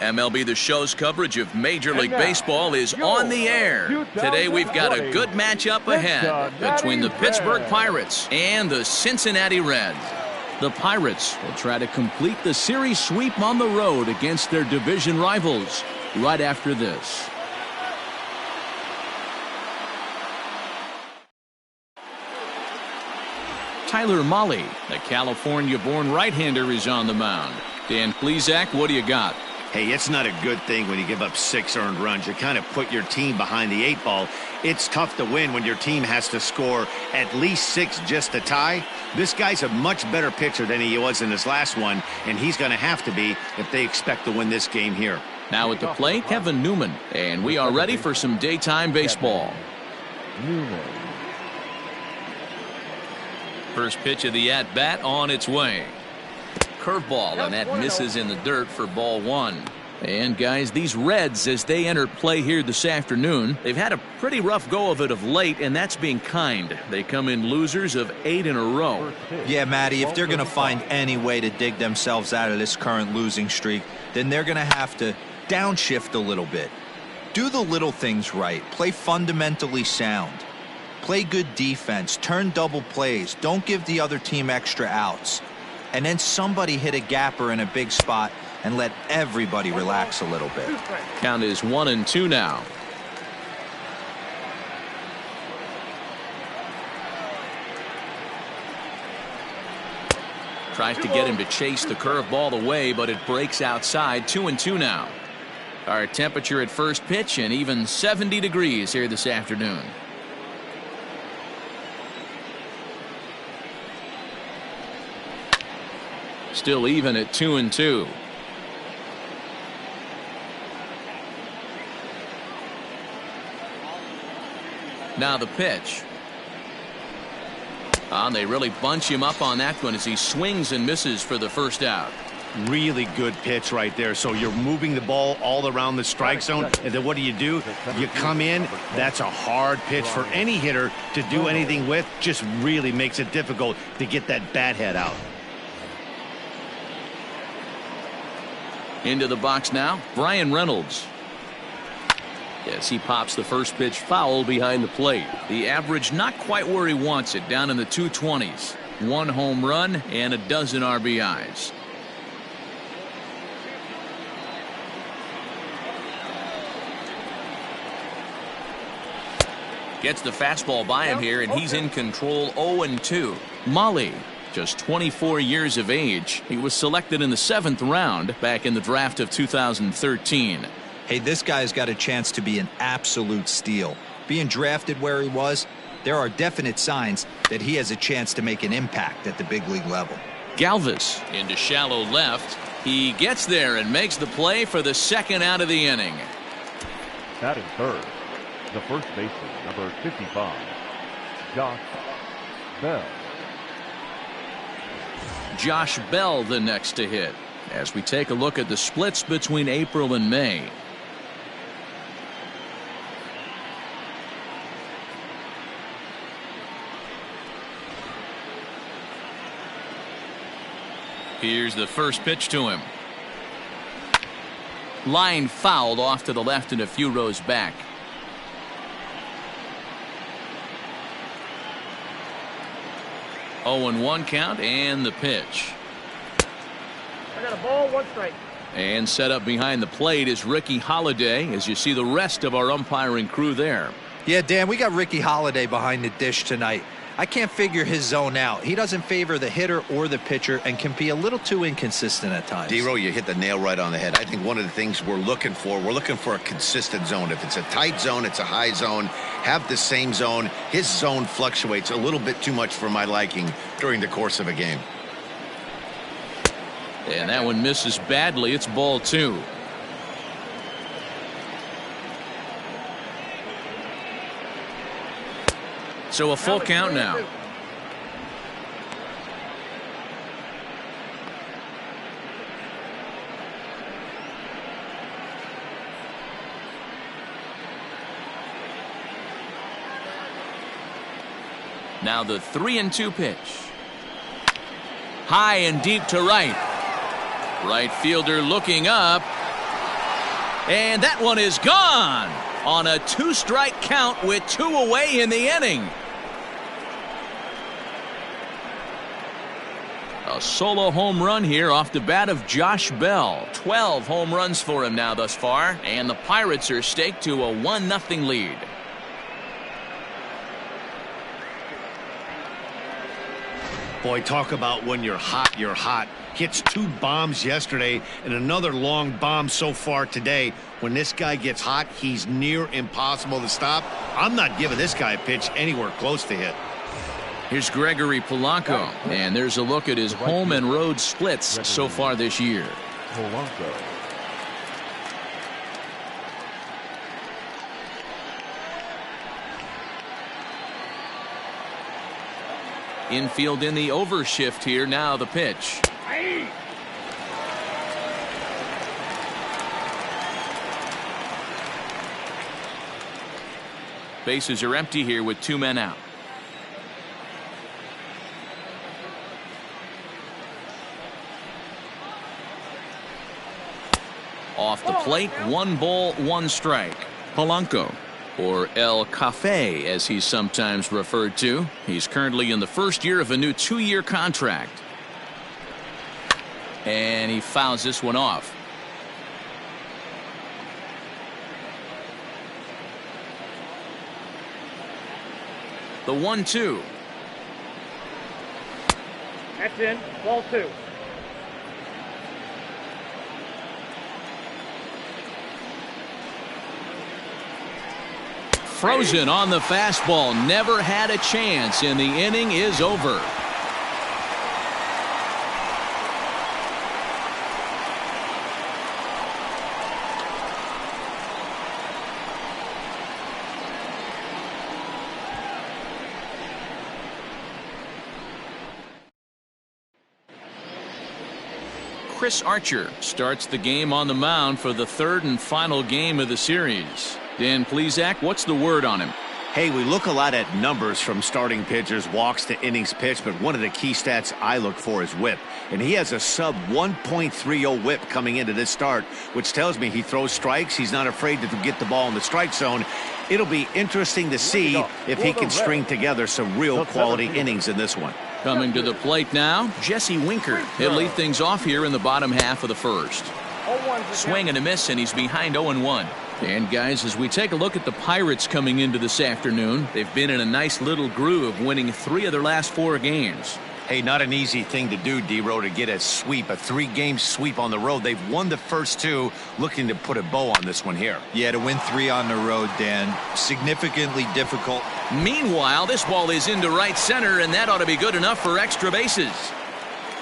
MLB The Show's coverage of Major League Baseball is on the air. Today we've got a good matchup ahead between the Pittsburgh Pirates and the Cincinnati Reds. The Pirates will try to complete the series sweep on the road against their division rivals right after this. Tyler Mahle, the California-born right-hander, is on the mound. Dan Plesac, what do you got? Hey, it's not a good thing when you give up 6 earned runs. You kind of put your team behind the 8 ball. It's tough to win when your team has to score at least 6 just to tie. This guy's a much better pitcher than he was in his last one, and he's going to have to be if they expect to win this game here. Now at the plate, Kevin Newman, and we are ready for some daytime baseball. First pitch of the at-bat on its way. Curveball, and that misses in the dirt for ball 1. And guys, these Reds, as they enter play here this afternoon, they've had a pretty rough go of it of late, and that's being kind. They come in losers of 8 in a row. Yeah, Matty, if they're going to find any way to dig themselves out of this current losing streak, then they're going to have to downshift a little bit. Do the little things right. Play fundamentally sound. Play good defense. Turn double plays. Don't give the other team extra outs. And then somebody hit a gapper in a big spot and let everybody relax a little bit. Count is 1-2 now. Tries to get him to chase the curveball away, but it breaks outside. 2-2 now. Our temperature at first pitch, and even 70 degrees here this afternoon. Still even at 2-2. Now the pitch. And they really bunch him up on that one as he swings and misses for the first out. Really good pitch right there. So you're moving the ball all around the strike zone, and then what do? You come in. That's a hard pitch for any hitter to do anything with. Just really makes it difficult to get that bat head out. Into the box now, Brian Reynolds. Yes, he pops the first pitch foul behind the plate. The average not quite where he wants it, down in the 220s. 1 home run and a dozen RBIs. Gets the fastball by him here, and he's in control. 0-2. Mahle, just 24 years of age. He was selected in the 7th round back in the draft of 2013. Hey, this guy's got a chance to be an absolute steal. Being drafted where he was, there are definite signs that he has a chance to make an impact at the big league level. Galvis into shallow left. He gets there and makes the play for the 2nd out of the inning. Batting third, the first baseman, number 55, Josh Bell. Josh Bell the next to hit as we take a look at the splits between April and May. Here's the first pitch to him. Line fouled off to the left and a few rows back. Oh, 0-1 count, and the pitch. I got a ball, 1 strike. And set up behind the plate is Ricky Holiday, as you see the rest of our umpiring crew there. Yeah, Dan, we got Ricky Holiday behind the dish tonight. I can't figure his zone out. He doesn't favor the hitter or the pitcher and can be a little too inconsistent at times. D-Row, you hit the nail right on the head. I think one of the things we're looking for a consistent zone. If it's a tight zone, it's a high zone. Have the same zone. His zone fluctuates a little bit too much for my liking during the course of a game. And that one misses badly. It's ball 2. So a full count now. Now the 3-2 pitch. High and deep to right. Right fielder looking up. And that one is gone on a 2-strike count with 2 away in the inning. A solo home run here off the bat of Josh Bell. 12 home runs for him now thus far, and the Pirates are staked to a 1-0 lead. Boy, talk about when you're hot, you're hot. Hits 2 bombs yesterday and another long bomb so far today. When this guy gets hot, he's near impossible to stop. I'm not giving this guy a pitch anywhere close to hit. Here's Gregory Polanco, and there's a look at his home and road splits so far this year. Polanco. Infield in the overshift here. Now the pitch. Bases are empty here with 2 men out. Off the plate, 1 ball, 1 strike. Polanco, or El Cafe as he's sometimes referred to. He's currently in the first year of a new 2-year contract. And he fouls this one off. The 1-2. That's in. Ball 2. Frozen on the fastball. Never had a chance, and the inning is over. Chris Archer starts the game on the mound for the 3rd and final game of the series. Dan Plesac, what's the word on him? Hey, we look a lot at numbers from starting pitchers, walks to innings pitched, but one of the key stats I look for is whip. And he has a sub 1.30 whip coming into this start, which tells me he throws strikes. He's not afraid to get the ball in the strike zone. It'll be interesting to see if he can string together some real quality innings in this one. Coming to the plate now, Jesse Winker. He'll lead things off here in the bottom half of the first. Swing and a miss, and he's behind 0-1. And guys, as we take a look at the Pirates coming into this afternoon, they've been in a nice little groove, winning 3 of their last 4 games. Hey, not an easy thing to do, D-Row, to get a sweep, a 3-game sweep on the road. They've won the first 2, looking to put a bow on this one here. Yeah, to win 3 on the road, Dan, significantly difficult. Meanwhile, this ball is into right center, and that ought to be good enough for extra bases.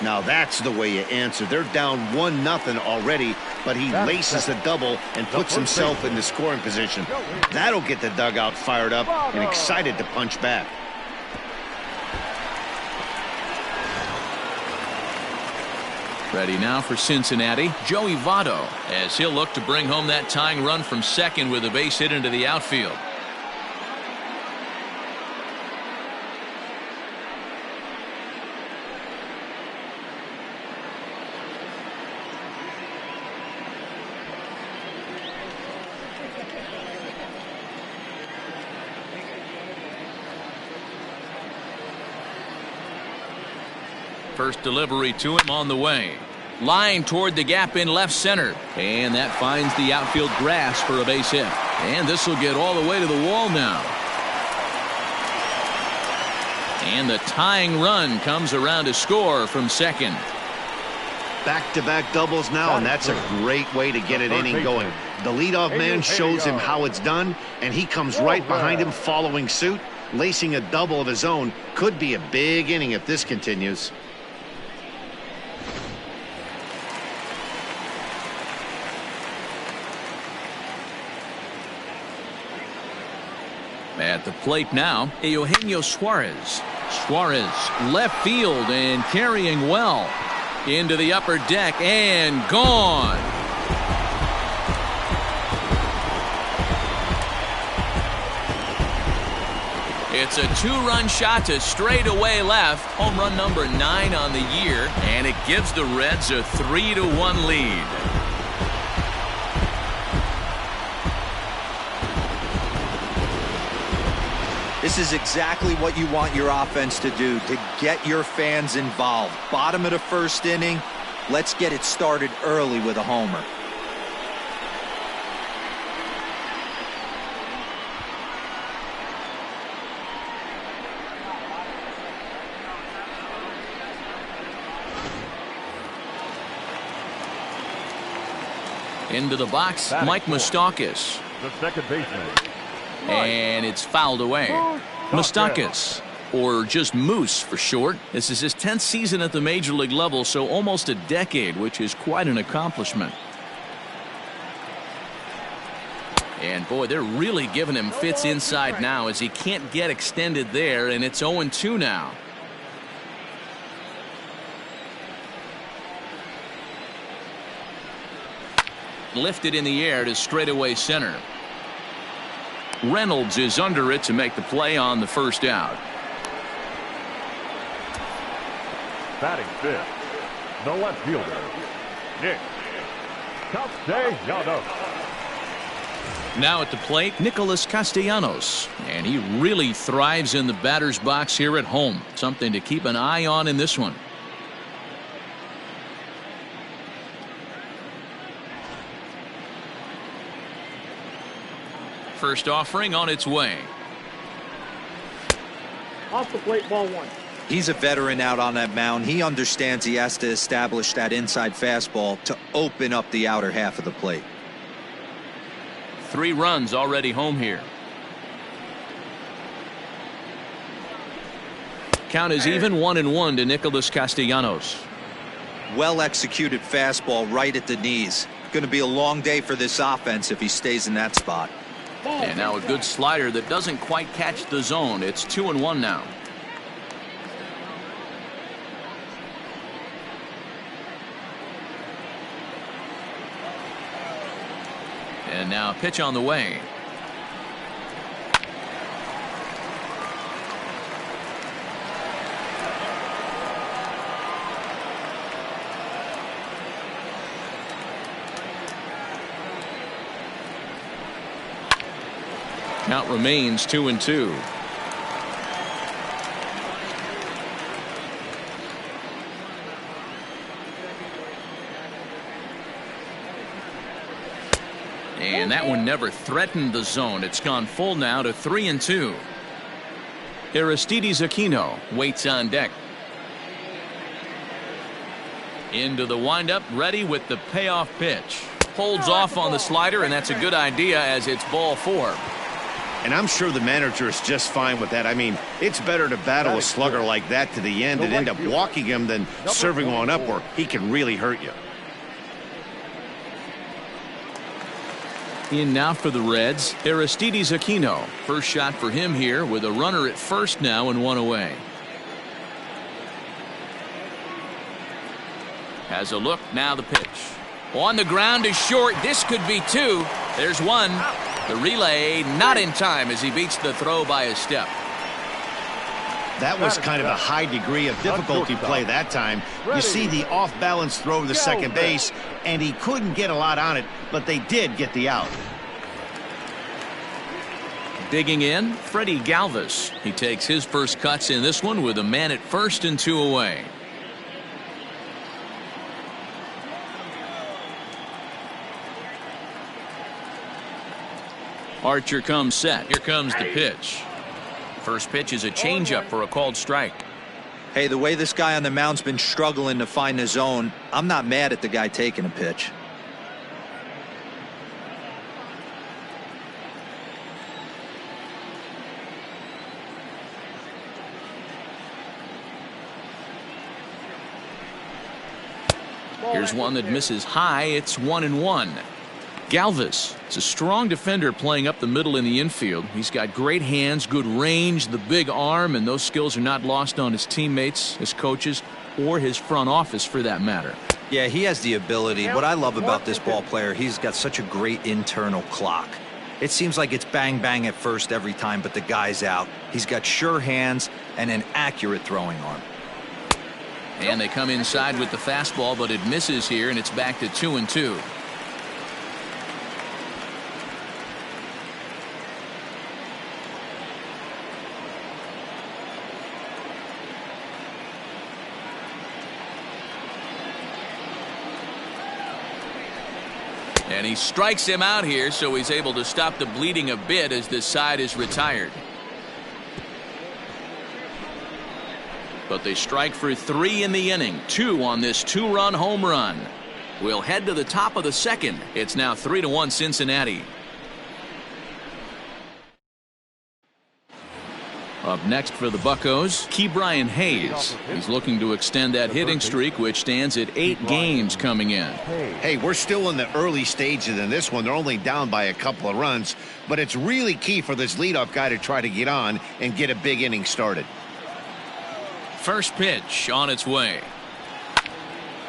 Now that's the way you answer. They're down 1-0 already, but he laces the double and puts himself in the scoring position. That'll get the dugout fired up and excited to punch back. Ready now for Cincinnati, Joey Votto, as he'll look to bring home that tying run from second with a base hit into the outfield. First delivery to him on the way. Line toward the gap in left center. And that finds the outfield grass for a base hit. And this will get all the way to the wall now. And the tying run comes around to score from second. Back-to-back doubles now, and that's a great way to get an inning going. The leadoff man shows him how it's done, and he comes right behind him following suit. Lacing a double of his own could be a big inning if this continues. At the plate now, Eugenio Suarez. Suarez left field and carrying well. Into the upper deck and gone. It's a 2-run shot to straightaway left. Home run number 9 on the year, and it gives the Reds a 3-1 lead. This is exactly what you want your offense to do, to get your fans involved. Bottom of the first inning, let's get it started early with a homer. Into the box, Mike Moustakas. The second baseman. And it's fouled away. Moustakas, or just Moose for short. This is his 10th season at the major league level, so almost a decade, which is quite an accomplishment. And boy, they're really giving him fits inside now as he can't get extended there, and it's 0-2 now. Lifted in the air to straightaway center. Reynolds is under it to make the play on the first out. Batting fifth, the left fielder, Nick Castellanos. Now at the plate, Nicholas Castellanos. And he really thrives in the batter's box here at home. Something to keep an eye on in this one. First offering on its way. Off the plate, ball one. He's a veteran out on that mound. He understands he has to establish that inside fastball to open up the outer half of the plate. 3 runs already home here. Count is even 1-1 to Nicholas Castellanos. Well executed fastball right at the knees. Going to be a long day for this offense if he stays in that spot. And now a good slider that doesn't quite catch the zone. It's 2-1 now. And now a pitch on the way. Count remains 2-2. And that one never threatened the zone. It's gone full now to 3-2. Aristides Aquino waits on deck. Into the windup, ready with the payoff pitch. Holds off on the slider, and that's a good idea as it's ball 4. And I'm sure the manager is just fine with that. I mean, it's better to battle a slugger like that to the end and end up walking him than serving one up where he can really hurt you. In now for the Reds, Aristides Aquino. First shot for him here with a runner at first now and 1 away. Has a look, now the pitch. On the ground is short. This could be 2. There's 1. The relay not in time as he beats the throw by a step. That was kind of a high degree of difficulty play that time. You see the off-balance throw to second base, and he couldn't get a lot on it, but they did get the out. Digging in, Freddie Galvis. He takes his first cuts in this one with a man at first and 2 away. Archer comes set. Here comes the pitch. First pitch is a changeup for a called strike. Hey, the way this guy on the mound's been struggling to find the zone, I'm not mad at the guy taking a pitch. Here's one that misses high. It's 1-1. Galvis is a strong defender playing up the middle in the infield. He's got great hands, good range, the big arm, and those skills are not lost on his teammates, his coaches, or his front office for that matter. Yeah, he has the ability. What I love about this ball player, he's got such a great internal clock. It seems like it's bang bang at first every time, but the guy's out. He's got sure hands and an accurate throwing arm. And they come inside with the fastball, but it misses here, and it's back to 2-2. And he strikes him out here, so he's able to stop the bleeding a bit as this side is retired. But they strike for 3 in the inning, 2 on this 2-run home run. We'll head to the top of the second. It's now 3-1 Cincinnati. Up next for the Buccos, Ke'Bryan Hayes. He's looking to extend that hitting streak, which stands at 8 games coming in. Hey, we're still in the early stages in this one. They're only down by a couple of runs, but it's really key for this leadoff guy to try to get on and get a big inning started. First pitch on its way.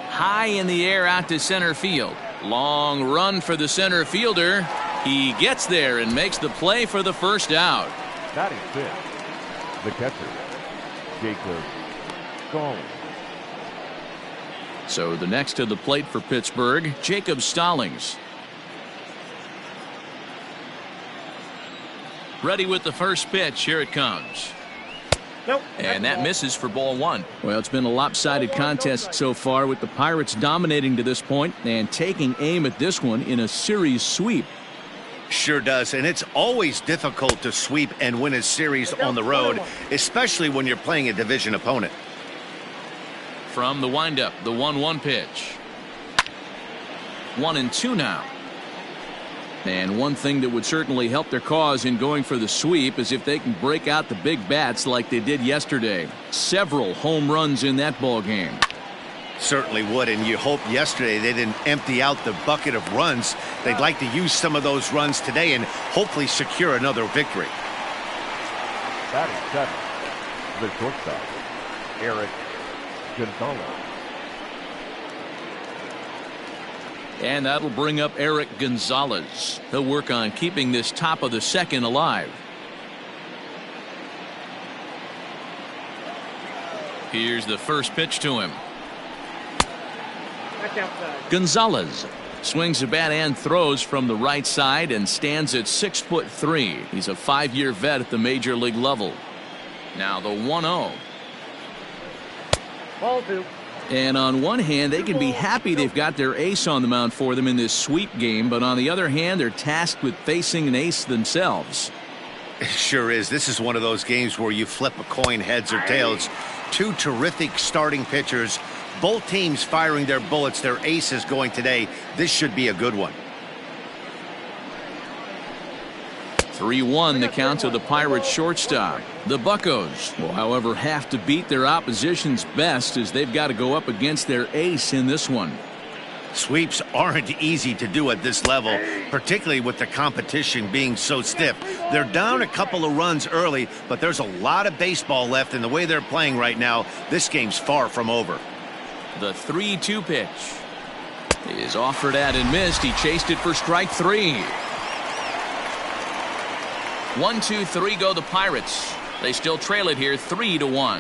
High in the air out to center field. Long run for the center fielder. He gets there and makes the play for the first out. Batting fifth, the catcher, Jacob Stallings. So the next to the plate for Pittsburgh, Jacob Stallings. Ready with the first pitch. Here it comes. Nope. And that misses for ball 1. Well, it's been a lopsided contest so far, with the Pirates dominating to this point and taking aim at this one in a series sweep. Sure does, and it's always difficult to sweep and win a series on the road, especially when you're playing a division opponent. From the windup, the 1-1 pitch. 1-2 now. And one thing that would certainly help their cause in going for the sweep is if they can break out the big bats like they did yesterday. Several home runs in that ball game. Certainly would, and you hope yesterday they didn't empty out the bucket of runs. They'd like to use some of those runs today and hopefully secure another victory. Batting seventh, the shortstop, Erik Gonzalez. And that'll bring up Erik Gonzalez. He'll work on keeping this top of the second alive. Here's the first pitch to him. Gonzalez swings a bat and throws from the right side and stands at 6'3". He's a 5-year vet at the major league level. Now the 1-0. Ball 2. And on one hand, they can be happy they've got their ace on the mound for them in this sweep game, but on the other hand, they're tasked with facing an ace themselves. It sure is. This is one of those games where you flip a coin, heads or tails. 2 terrific starting pitchers, both teams firing their bullets. Their aces going today. This should be a good one. 3-1 the count to the Pirates shortstop. The Buccos will, however, have to beat their opposition's best, as they've got to go up against their ace in this one. Sweeps aren't easy to do at this level, particularly with the competition being so stiff. They're down a couple of runs early, but there's a lot of baseball left, and the way they're playing right now, this game's far from over. The 3-2 pitch is offered at and missed. He chased it for strike 3. 1-2-3 go the Pirates. They still trail it here 3-1.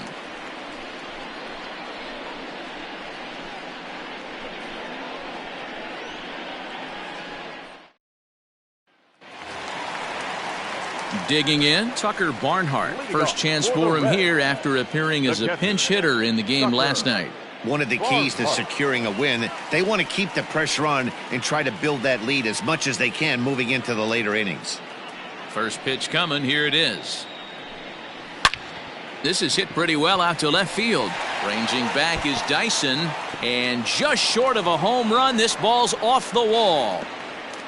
Digging in, Tucker Barnhart. First chance for him here after appearing as a pinch hitter in the game last night. One of the keys to securing a win, they want to keep the pressure on and try to build that lead as much as they can moving into the later innings. First pitch coming. Here it is. This is hit pretty well out to left field. Ranging back is Dyson, and just short of a home run. This ball's off the wall.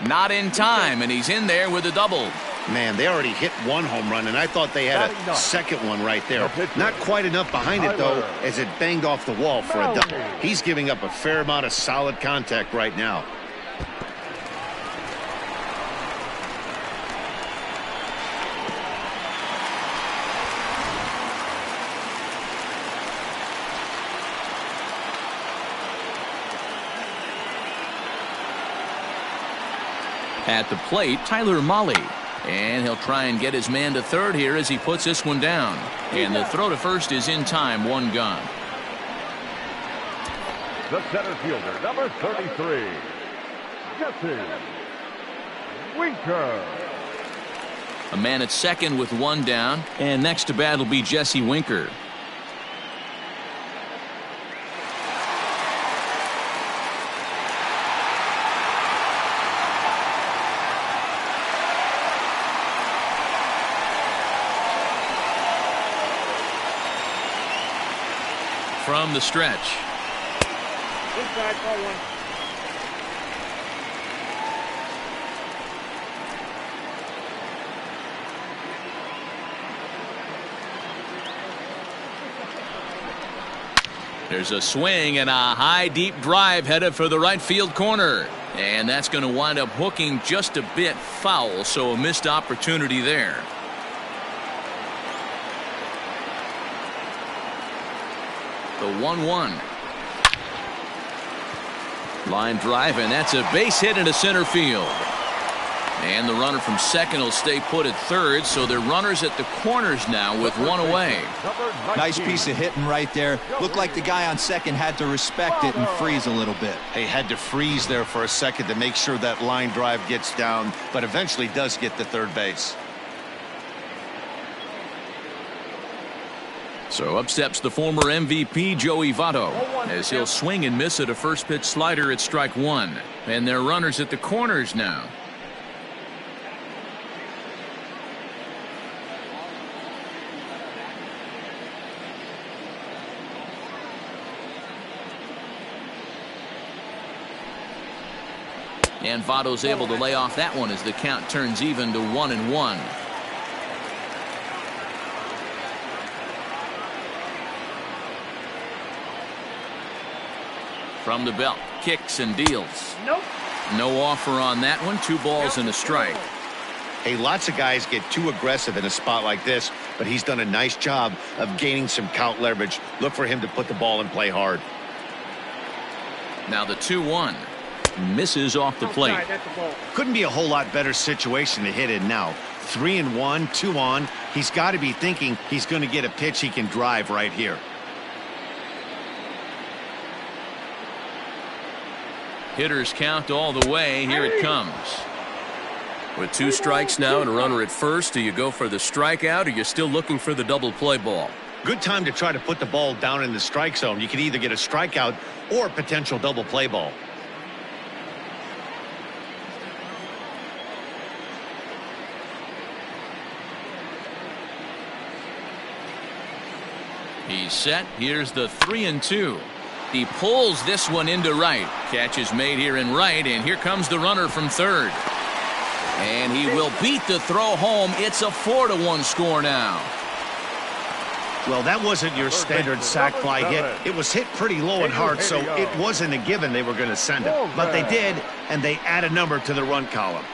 Not in time, and he's in there with a double. Man, they already hit one home run, and I thought they had a second one right there. Not quite enough behind it, though, as it banged off the wall for a double. He's giving up a fair amount of solid contact right now. At the plate, Tyler Mahle. And he'll try and get his man to third here as he puts this one down. And the throw to first is in time, 1 gone. The center fielder, number 33, Jesse Winker. A man at second with 1 down. And next to bat will be Jesse Winker. from the stretch. Inside, ball one. There's a swing and a high deep drive headed for the right field corner. And that's going to wind up hooking just a bit foul, so a missed opportunity there. The 1-1. Line drive, and that's a base hit into center field. And the runner from second will stay put at third, so they're runners at the corners now with one away. Nice piece of hitting right there. Looked like the guy on second had to respect it and freeze a little bit. They had to freeze there for a second to make sure that line drive gets down, but eventually does get to third base. So up steps the former MVP Joey Votto as he'll swing and miss at a first pitch slider at strike one. And they're runners at the corners now. And Votto's able to lay off that one as the count turns even to 1-1. From the belt, kicks and deals. Nope. No offer on that one. 2 balls and a strike. Hey, lots of guys get too aggressive in a spot like this, but he's done a nice job of gaining some count leverage. Look for him to put the ball and play hard. Now the 2-1. Misses off the plate. Couldn't be a whole lot better situation to hit in now. 3-1, 2 on. He's got to be thinking he's going to get a pitch he can drive right here. Hitters count all the way. Here it comes. With 2 strikes now and a runner at first, do you go for the strikeout or you're still looking for the double play ball? Good time to try to put the ball down in the strike zone. You can either get a strikeout or a potential double play ball. He's set. Here's the 3-2. He pulls this one into right. Catch is made here in right, and here comes the runner from third. And he will beat the throw home. It's a 4-1 score now. Well, that wasn't your standard sac fly hit. It was hit pretty low and hard, so it wasn't a given they were going to send it. But they did, and they add a number to the run column.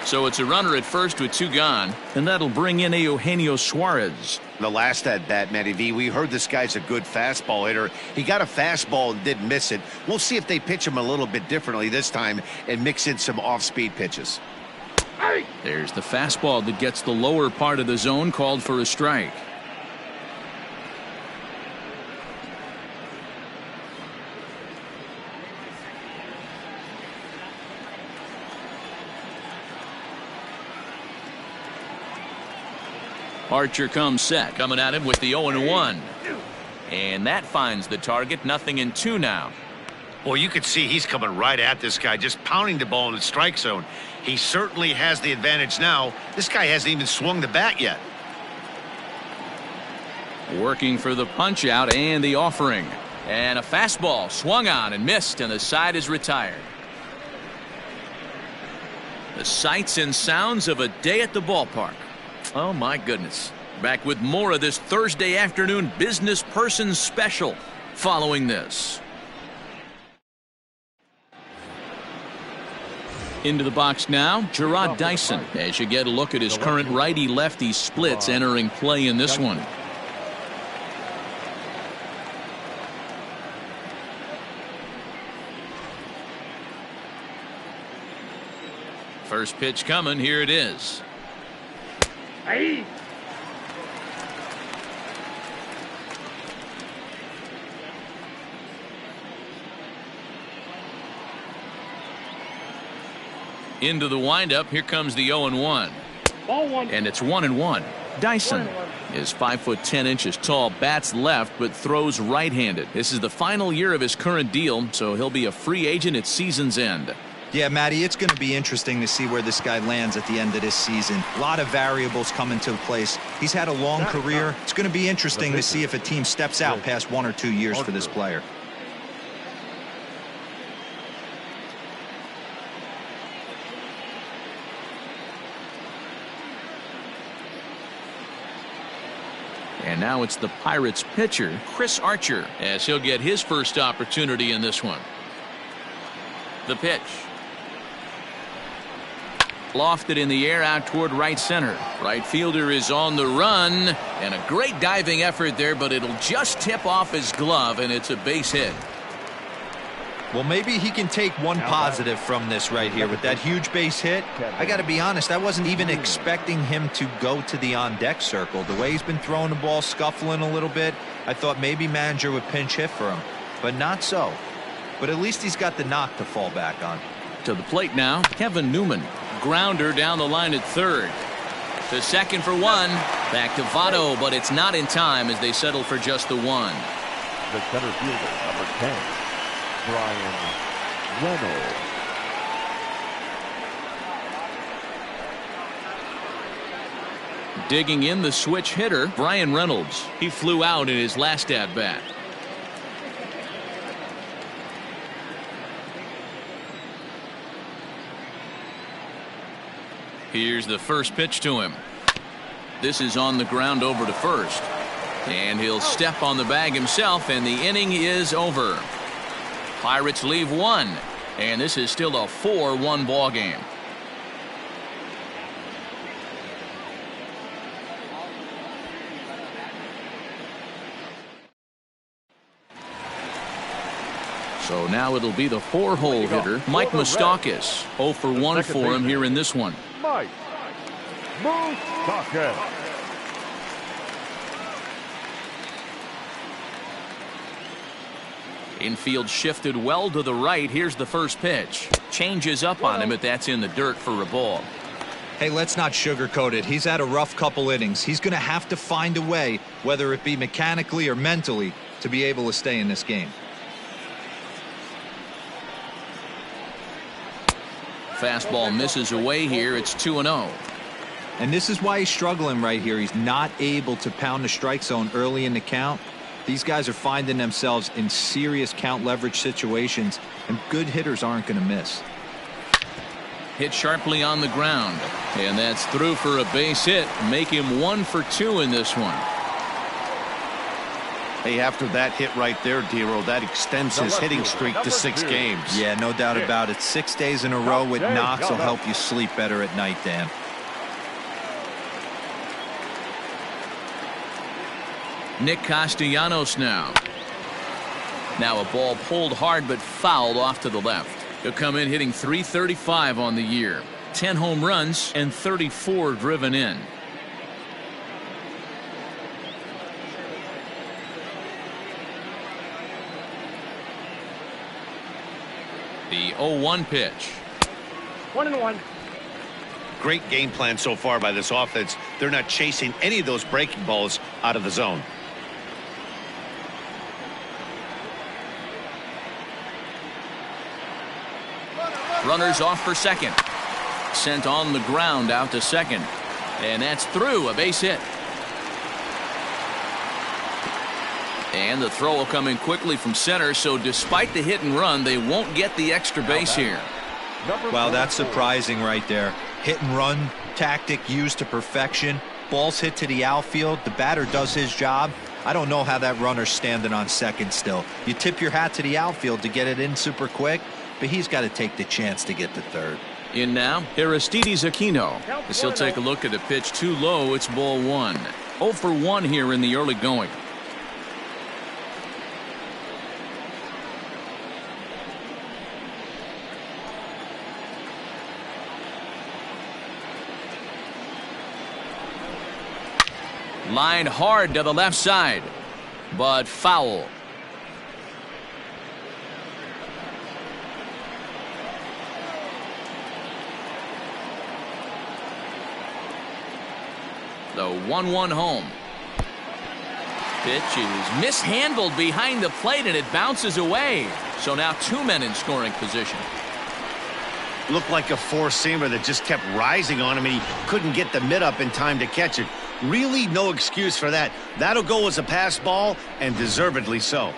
So it's a runner at first with 2 gone, and that'll bring in Eugenio Suarez. The last at bat, Matty V, we heard this guy's a good fastball hitter. He got a fastball and didn't miss it. We'll see if they pitch him a little bit differently this time and mix in some off-speed pitches. There's the fastball that gets the lower part of the zone, called for a strike. Archer comes set, coming at him with the 0-1. And that finds the target. 0-2 now. Well, you can see he's coming right at this guy, just pounding the ball in the strike zone. He certainly has the advantage now. This guy hasn't even swung the bat yet. Working for the punch out and the offering. And a fastball swung on and missed, and the side is retired. The sights and sounds of a day at the ballpark. Oh, my goodness. Back with more of this Thursday afternoon Business Person Special following this. Into the box now, Jarrod Dyson, as you get a look at his current righty-lefty splits entering play in this one. First pitch coming, here it is. Hey. Into the windup, here comes the 0-1. Ball one. And it's 1-1. Dyson is 5'10" tall, bats left, but throws right-handed. This is the final year of his current deal, so he'll be a free agent at season's end. Yeah, Matty, it's going to be interesting to see where this guy lands at the end of this season. A lot of variables come into place. He's had a long career. It's going to be interesting to see if a team steps out past 1 or 2 years for this player. And now it's the Pirates pitcher, Chris Archer, as he'll get his first opportunity in this one. The pitch. Lofted in the air out toward right center. Right fielder is on the run, and a great diving effort there, but it'll just tip off his glove, and it's a base hit. Well, maybe he can take one positive from this right here with that huge base hit. I got to be honest, I wasn't even expecting him to go to the on-deck circle. The way he's been throwing the ball, scuffling a little bit, I thought maybe manager would pinch hit for him, but not so. But at least he's got the knock to fall back on. To the plate now, Kevin Newman. Grounder down the line at third. To second for one. Back to Votto, but it's not in time as they settle for just the one. The center fielder, number 10, Bryan Reynolds. Digging in the switch hitter, Bryan Reynolds. He flew out in his last at-bat. Here's the first pitch to him. This is on the ground over to first. And he'll step on the bag himself, and the inning is over. Pirates leave one, and this is still a 4-1 ball game. So now it'll be the 4-hole hitter, Mike Moustakas. 0 for 1 for him here in this one. Mike Moustakas. Infield shifted well to the right. Here's the first pitch. Changes up on him, but that's in the dirt for a ball. Hey, let's not sugarcoat it. He's had a rough couple innings. He's going to have to find a way, whether it be mechanically or mentally, to be able to stay in this game. Fastball misses away here. It's 2-0. And this is why he's struggling right here. He's not able to pound the strike zone early in the count. These guys are finding themselves in serious count leverage situations, and good hitters aren't going to miss. Hit sharply on the ground, and that's through for a base hit. Make him 1 for 2 in this one. Hey, after that hit right there, Dero, that extends his hitting streak to 6 games. Yeah, no doubt about it. 6 days in a row with knocks will help you sleep better at night, Dan. Nick Castellanos now. Now a ball pulled hard but fouled off to the left. He'll come in hitting .335 on the year. 10 home runs and 34 driven in. The 0-1 pitch. 1-1. Great game plan so far by this offense. They're not chasing any of those breaking balls out of the zone. Runners off for second. Sent on the ground out to second. And that's through, a base hit. And the throw will come in quickly from center, so despite the hit and run, they won't get the extra base here. Wow, that's surprising right there. Hit and run tactic used to perfection. Ball's hit to the outfield. The batter does his job. I don't know how that runner's standing on second still. You tip your hat to the outfield to get it in super quick, but he's got to take the chance to get to third. In now, Aristides Aquino. As he'll take a look at the pitch too low, it's ball 1. 0 for 1 here in the early going. Lined hard to the left side, but foul. The 1-1 home. Pitch is mishandled behind the plate, and it bounces away. So now 2 men in scoring position. Looked like a four-seamer that just kept rising on him, and he couldn't get the mid up in time to catch it. Really no excuse for that. That'll go as a pass ball, and deservedly so.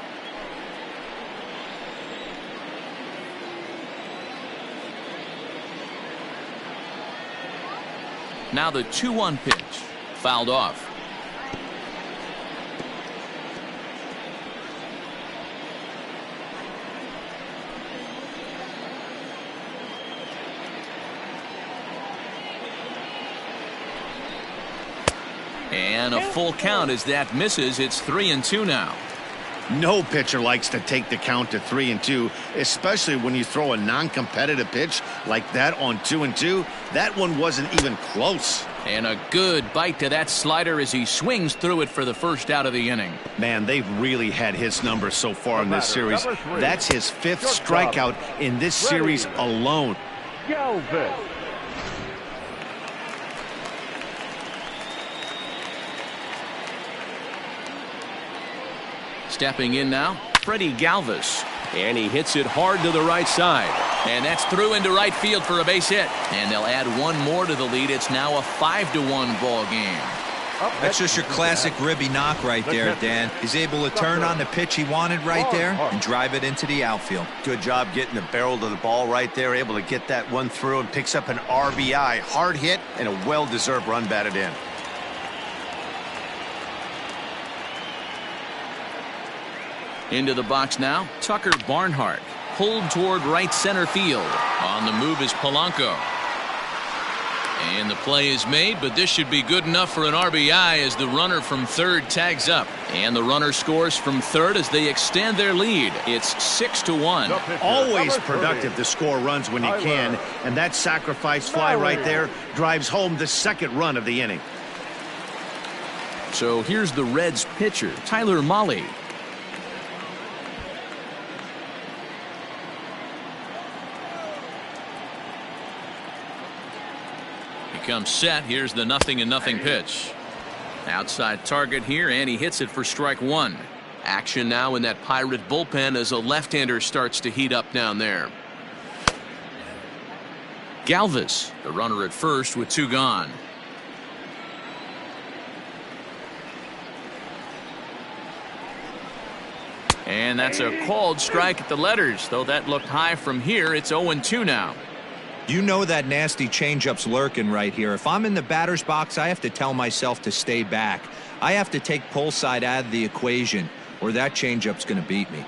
Now the 2-1 pitch. Fouled off. And a full count as that misses. It's 3-2 now. No pitcher likes to take the count to 3-2, especially when you throw a non-competitive pitch like that on 2-2. That one wasn't even close. And a good bite to that slider as he swings through it for the first out of the inning. Man, they've really had his number so far in this series. That's his 5th strikeout in this series alone. Galvis. Stepping in now, Freddie Galvis. And he hits it hard to the right side. And that's through into right field for a base hit. And they'll add one more to the lead. It's now a 5-1 ball game. That's just your classic ribby knock right there, Dan. He's able to turn on the pitch he wanted right there and drive it into the outfield. Good job getting the barrel to the ball right there, able to get that one through, and picks up an RBI. Hard hit and a well-deserved run batted in. Into the box now, Tucker Barnhart. Pulled toward right center field. On the move is Polanco. And the play is made, but this should be good enough for an RBI as the runner from third tags up. And the runner scores from third as they extend their lead. It's 6-1. Always productive to score runs when you can, and that sacrifice fly right there drives home the second run of the inning. So here's the Reds pitcher, Tyler Mahle. Comes set. Here's the 0-0 pitch. Outside target here, and he hits it for strike one. Action now in that Pirate bullpen as a left-hander starts to heat up down there. Galvis, the runner at first with 2 gone. And that's a called strike at the letters, though that looked high from here. It's 0-2 now. You know that nasty changeup's lurking right here. If I'm in the batter's box, I have to tell myself to stay back. I have to take pull side out of the equation, or that changeup's going to beat me.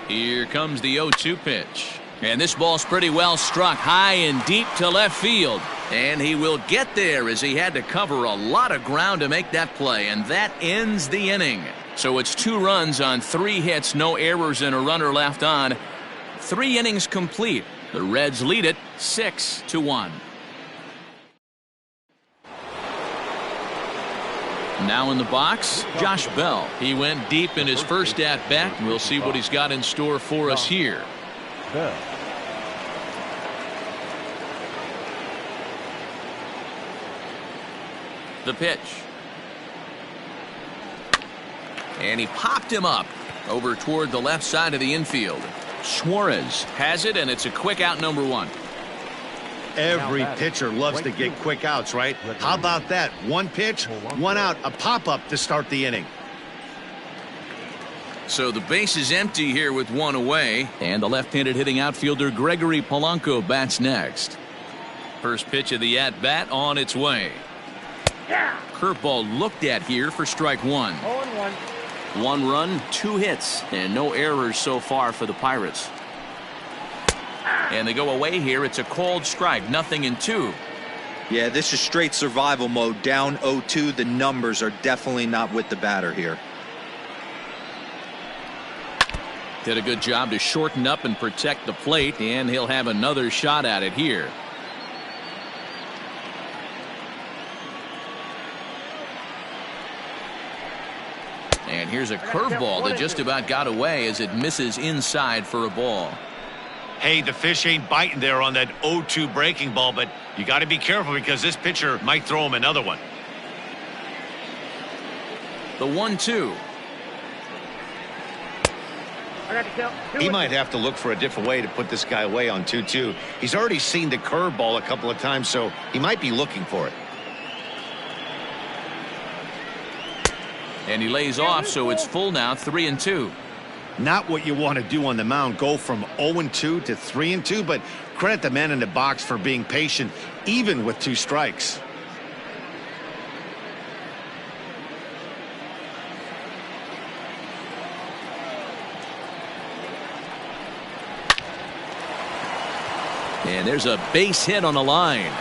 Here comes the 0-2 pitch. And this ball's pretty well struck high and deep to left field. And he will get there as he had to cover a lot of ground to make that play. And that ends the inning. So it's 2 runs on 3 hits, no errors, and a runner left on. 3 innings complete. The Reds lead it 6-1. Now in the box, Josh Bell. He went deep in his first at-bat. We'll see what he's got in store for us here. The pitch. And he popped him up over toward the left side of the infield. Suarez has it, and it's a quick out, number 1. Every pitcher loves to get quick outs, right? How about that? 1 pitch, 1 out, a pop-up to start the inning. So the base is empty here with 1 away, and the left-handed hitting outfielder Gregory Polanco bats next. First pitch of the at-bat on its way. Curveball looked at here for strike 1. 0-1. 1 run, 2 hits, and no errors so far for the Pirates. And they go away here. It's a called strike, 0-2. Yeah, this is straight survival mode. Down 0-2. The numbers are definitely not with the batter here. Did a good job to shorten up and protect the plate, and he'll have another shot at it here. And here's a curveball that just about got away as it misses inside for a ball. Hey, the fish ain't biting there on that 0-2 breaking ball, but you got to be careful because this pitcher might throw him another one. The 1-2. I got to count. He might have to look for a different way to put this guy away on 2-2. He's already seen the curveball a couple of times, so he might be looking for it. And he lays off, so it's full now, 3-2. Not what you want to do on the mound, go from 0-2 to 3-2, but credit the man in the box for being patient, even with 2 strikes. And there's a base hit on the line.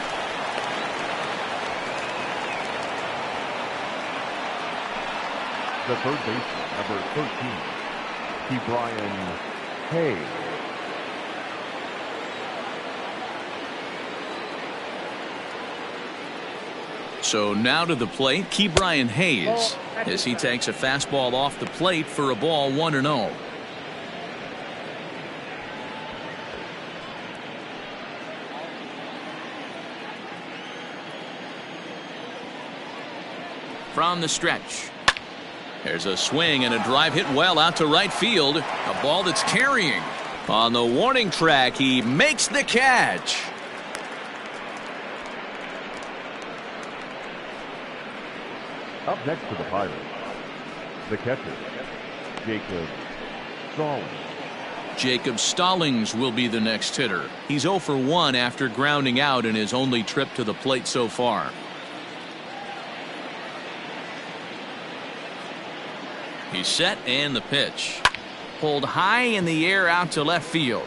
The third baseman, number 13, Ke'Bryan Hayes. So now to the plate, Ke'Bryan Hayes, as he takes a fastball off the plate for a ball, 1-0. From the stretch. There's a swing and a drive hit well out to right field. A ball that's carrying. On the warning track, he makes the catch. Up next to the Pirates, the catcher, Jacob Stallings. Jacob Stallings will be the next hitter. He's 0 for 1 after grounding out in his only trip to the plate so far. He's set, and the pitch. Pulled high in the air out to left field.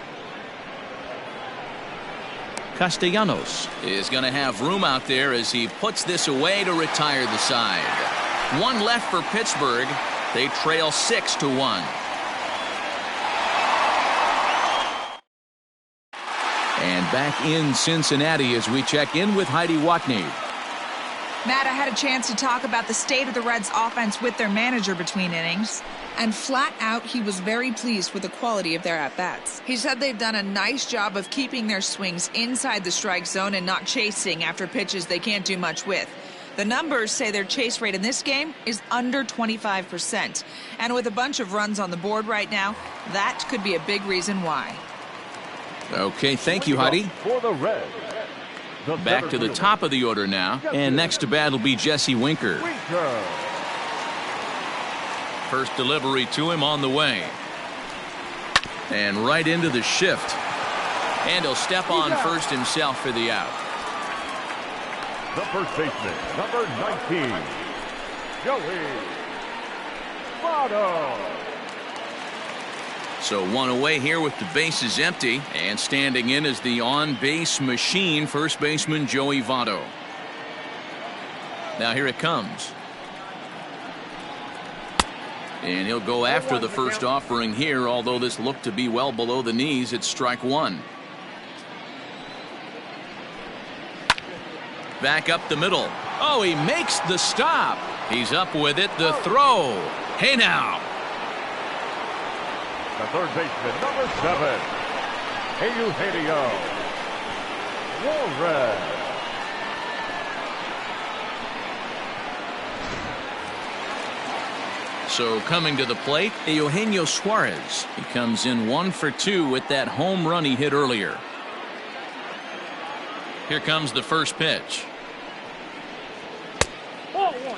Castellanos is going to have room out there as he puts this away to retire the side. 1 left for Pittsburgh. They trail 6-1. And back in Cincinnati as we check in with Heidi Watney. Matt, I had a chance to talk about the state of the Reds offense with their manager between innings, and flat out he was very pleased with the quality of their at-bats. He said they've done a nice job of keeping their swings inside the strike zone and not chasing after pitches they can't do much with. The numbers say their chase rate in this game is under 25%, and with a bunch of runs on the board right now, that could be a big reason why. Okay, thank you, Heidi. For the Reds. Back to the top of the order now, and next to bat will be Jesse Winker. First delivery to him on the way. And right into the shift. And he'll step on first himself for the out. The first baseman, number 19, Joey Votto. So 1 away here with the bases empty, and standing in is the on-base machine, first baseman Joey Votto. Now here it comes. And he'll go after the first offering here, although this looked to be well below the knees. It's strike 1. Back up the middle. Oh, he makes the stop. He's up with it. The throw. Hey now. The third baseman, number 7, Eugenio Suarez. So coming to the plate, Eugenio Suarez. He comes in 1 for 2 with that home run he hit earlier. Here comes the first pitch. 4-1.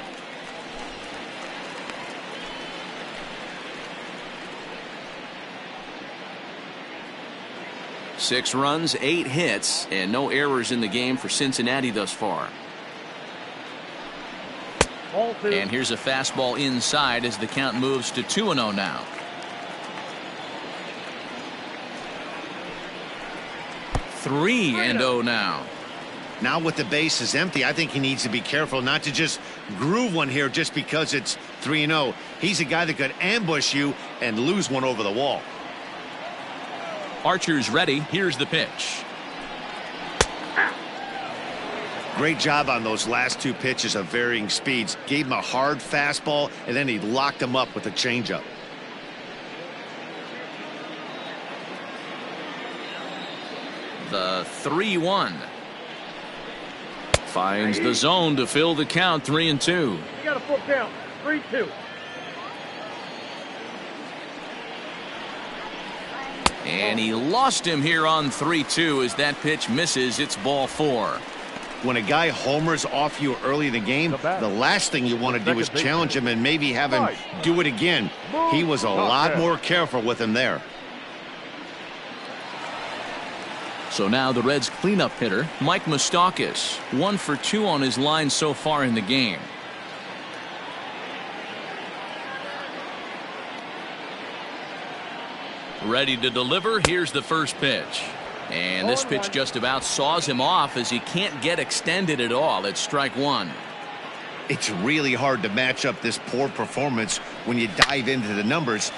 Six runs, 8 hits, and no errors in the game for Cincinnati thus far. And here's a fastball inside as the count moves to 2-0 now. Three and 0 now. Now with the bases empty, I think he needs to be careful not to just groove one here just because it's 3-0. He's a guy that could ambush you and lose one over the wall. Archer's ready. Here's the pitch. Great job on those last 2 pitches of varying speeds. Gave him a hard fastball, and then he locked him up with a changeup. The 3-1. Finds the zone to fill the count, 3-2. You got a full count. 3-2. And he lost him here on 3-2 as that pitch misses. It's ball 4. When a guy homers off you early in the game, the last thing you want to do is challenge him and maybe have him do it again. He was a lot more careful with him there. So now the Reds' cleanup hitter, Mike Moustakas, 1 for 2 on his line so far in the game. Ready to deliver. Here's the first pitch. And this pitch just about saws him off as he can't get extended at all. It's strike 1. It's really hard to match up this poor performance when you dive into the numbers.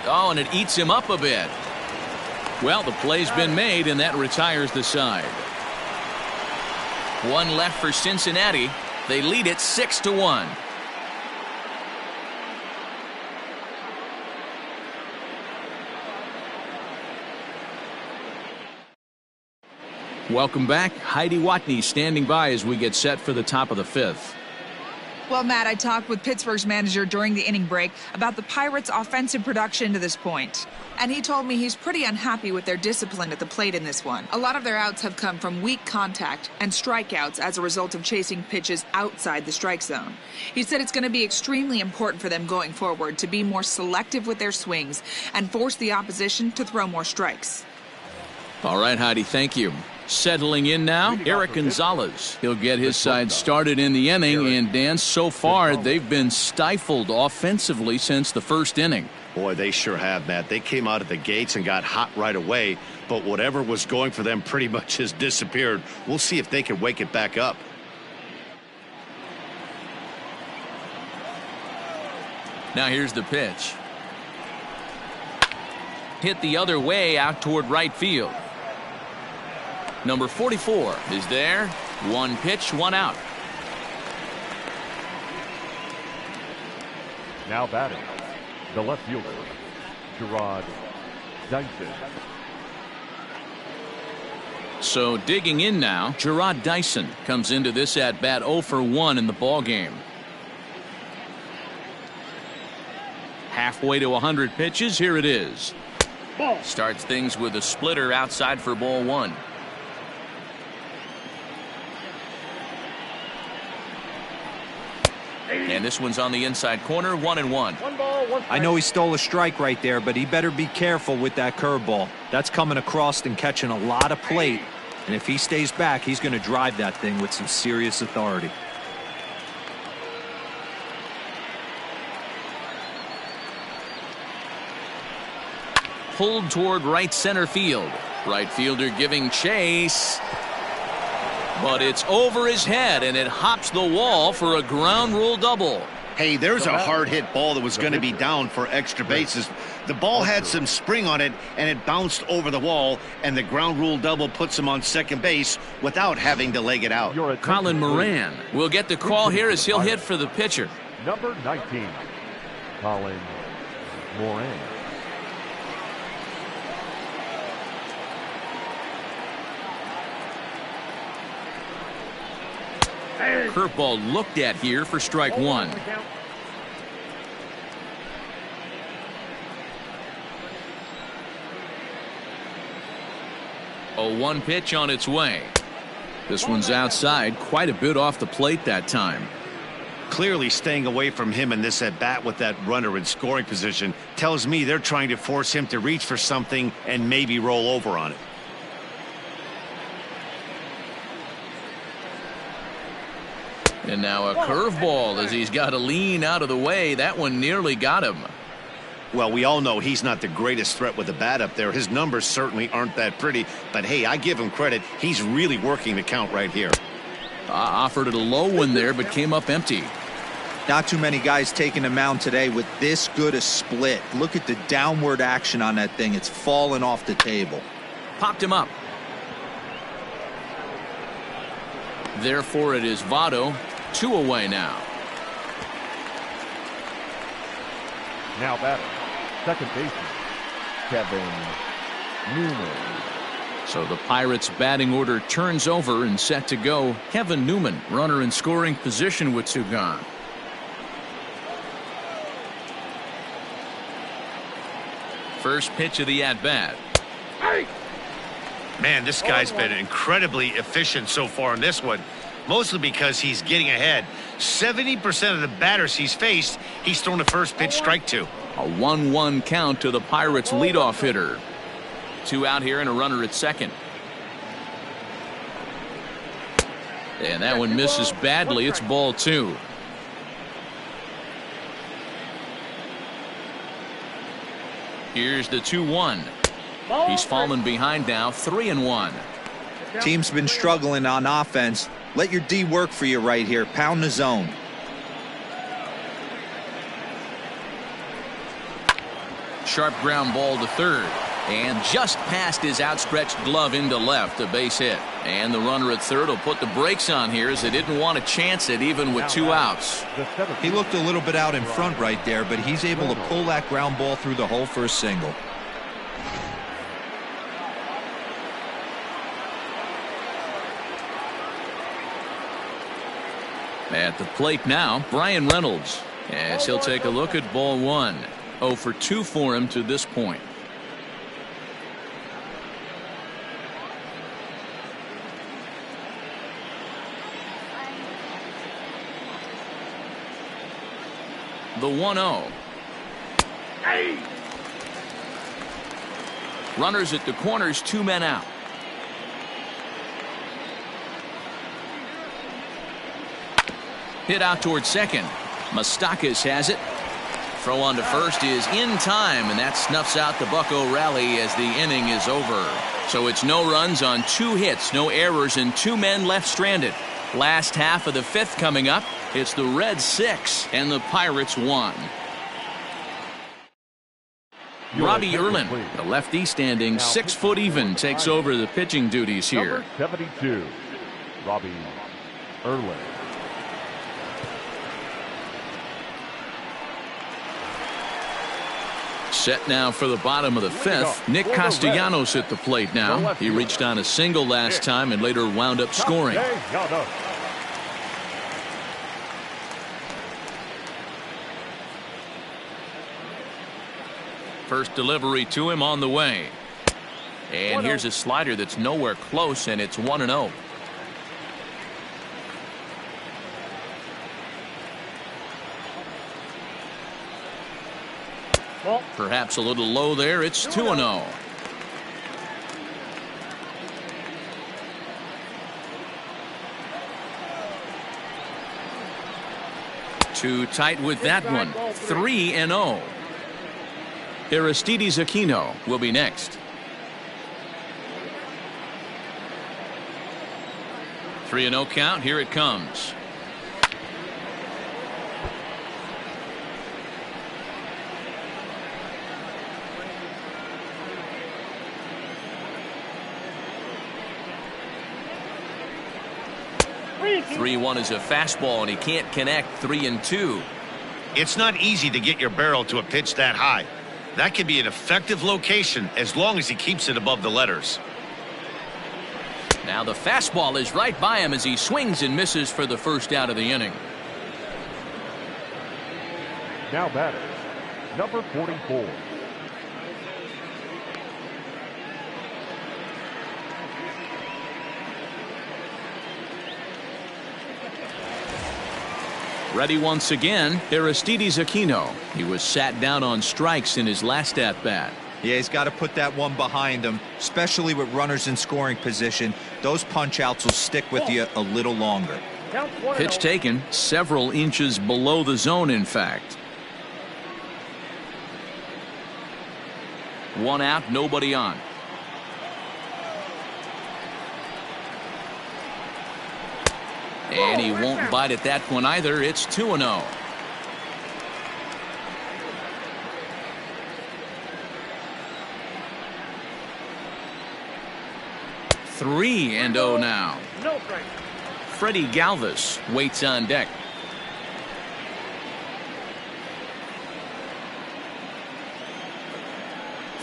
Oh, and it eats him up a bit. Well, the play's been made, and that retires the side. 1 left for Cincinnati. They lead it 6-1. Welcome back. Heidi Watney standing by as we get set for the top of the 5th. Well, Matt, I talked with Pittsburgh's manager during the inning break about the Pirates' offensive production to this point. And he told me he's pretty unhappy with their discipline at the plate in this one. A lot of their outs have come from weak contact and strikeouts as a result of chasing pitches outside the strike zone. He said it's going to be extremely important for them going forward to be more selective with their swings and force the opposition to throw more strikes. All right, Heidi, thank you. Settling in now, Eric Gonzalez. He'll get his side started in the inning, and Dan, so far they've been stifled offensively since the first inning. Boy, they sure have, Matt. They came out of the gates and got hot right away, but whatever was going for them pretty much has disappeared. We'll see if they can wake it back up. Now here's the pitch. Hit the other way out toward right field. Number 44 is there. 1 pitch, 1 out. Now batting, the left fielder, Jarrod Dyson. So digging in now, Jarrod Dyson comes into this at bat 0 for 1 in the ball game. Halfway to 100 pitches. Here it is. Starts things with a splitter outside for ball 1. And this one's on the inside corner, 1-1. I know he stole a strike right there, but he better be careful with that curveball. That's coming across and catching a lot of plate. And if he stays back, he's going to drive that thing with some serious authority. Pulled toward right center field. Right fielder giving chase. But it's over his head, and it hops the wall for a ground rule double. Hey, there's a hard hit ball that was going to be down for extra bases. The ball had some spring on it, and it bounced over the wall, and the ground rule double puts him on second base without having to leg it out. Colin Moran will get the call here as he'll hit for the pitcher. Number 19, Colin Moran. Curveball looked at here for strike 1. A 1 pitch on its way. This one's outside, quite a bit off the plate that time. Clearly staying away from him in this at bat with that runner in scoring position tells me they're trying to force him to reach for something and maybe roll over on it. And now a curveball as he's got to lean out of the way. That one nearly got him. Well, we all know he's not the greatest threat with the bat up there. His numbers certainly aren't that pretty. But, hey, I give him credit. He's really working the count right here. Offered it a low one there, but came up empty. Not too many guys taking the mound today with this good a split. Look at the downward action on that thing. It's falling off the table. Popped him up. Therefore, it is Votto. 2 away now. Now batting, second baseman, Kevin Newman. So the Pirates batting order turns over and set to go. Kevin Newman, runner in scoring position with 2 gone. First pitch of the at-bat. Man, this guy's been incredibly efficient so far in this one, mostly because he's getting ahead. 70% of the batters he's faced, he's thrown a first pitch strike to. A 1-1 count to the Pirates leadoff hitter. 2 out here and a runner at second. And that one misses badly. It's ball 2. Here's the 2-1. He's fallen behind now, 3-1. Team's been struggling on offense. Let your D work for you right here. Pound the zone. Sharp ground ball to third. And just past his outstretched glove into left, a base hit. And the runner at third will put the brakes on here as they didn't want to chance it even with 2 outs. He looked a little bit out in front right there, but he's able to pull that ground ball through the hole for a single. At the plate now, Bryan Reynolds, as he'll take a look at ball 1. 0 for 2 for him to this point. The 1-0. Runners at the corners, 2 men out. Hit out towards second. Moustakas has it. Throw on to first is in time, and that snuffs out the Bucco rally as the inning is over. So it's no runs on 2 hits, no errors, and 2 men left stranded. Last half of the 5th coming up. It's the Reds 6 and the Pirates 1. Robbie Erlin, the lefty standing 6 foot even, takes over the pitching duties here. Number 72, Robbie Erlin. Set now for the bottom of the 5th. Nick Castellanos at the plate now. He reached on a single last time and later wound up scoring. First delivery to him on the way. And here's a slider that's nowhere close, and it's 1-0. Perhaps a little low there. It's 2-0. Too tight with that one. 3-0. Aristides Aquino will be next. 3-0 count. Here it comes. Three 3-1 is a fastball, and he can't connect. 3-2. It's not easy to get your barrel to a pitch that high. That can be an effective location as long as he keeps it above the letters. Now the fastball is right by him as he swings and misses for the first out of the inning. Now batter, number 44. Ready once again, Aristides Aquino. He was sat down on strikes in his last at-bat. Yeah, he's got to put that one behind him, especially with runners in scoring position. Those punch-outs will stick with you a little longer. Pitch taken several inches below the zone, in fact. One out, nobody on. And he won't bite at that one either. It's 2-0. Three and 0 now. Freddie Galvis waits on deck.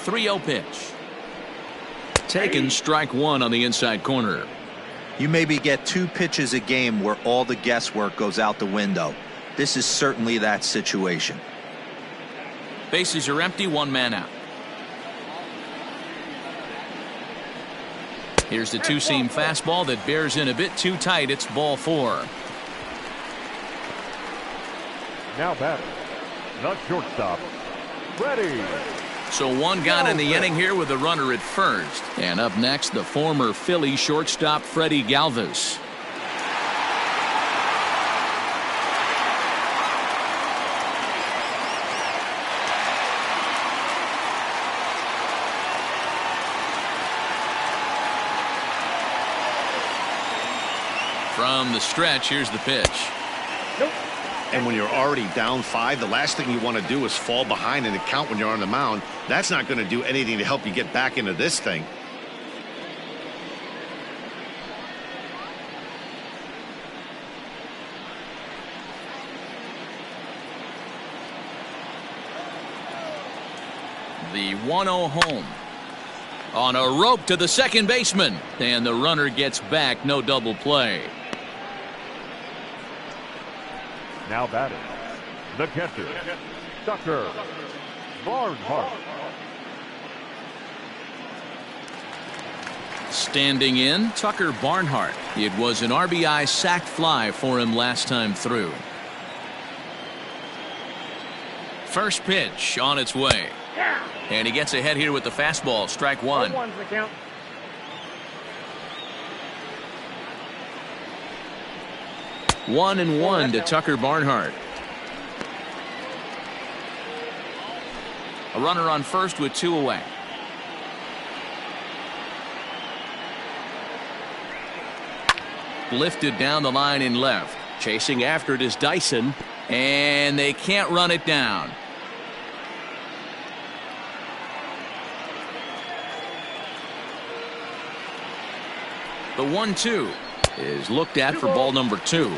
The 3-0 pitch. Taken, strike one on the inside corner. You maybe get 2 pitches a game where all the guesswork goes out the window. This is certainly that situation. Bases are empty, one man out. Here's the two-seam fastball that bears in a bit too tight. It's ball 4. Now batting, the shortstop, Freddie. So one gone in the inning here with a runner at first. And up next, the former Philly shortstop Freddie Galvis. From the stretch, here's the pitch. And when you're already down 5, the last thing you want to do is fall behind in the count when you're on the mound. That's not going to do anything to help you get back into this thing. The 1-0 home. On a rope to the second baseman. And the runner gets back. No double play. Now batting, the catcher, Tucker Barnhart. Standing in, Tucker Barnhart. It was an RBI sac fly for him last time through. First pitch on its way. And he gets ahead here with the fastball. Strike 1. 1-1's the count. One and one to Tucker Barnhart. A runner on first with 2 away. Lifted down the line in left. Chasing after it is Dyson. And they can't run it down. The 1-2 is looked at for ball number 2.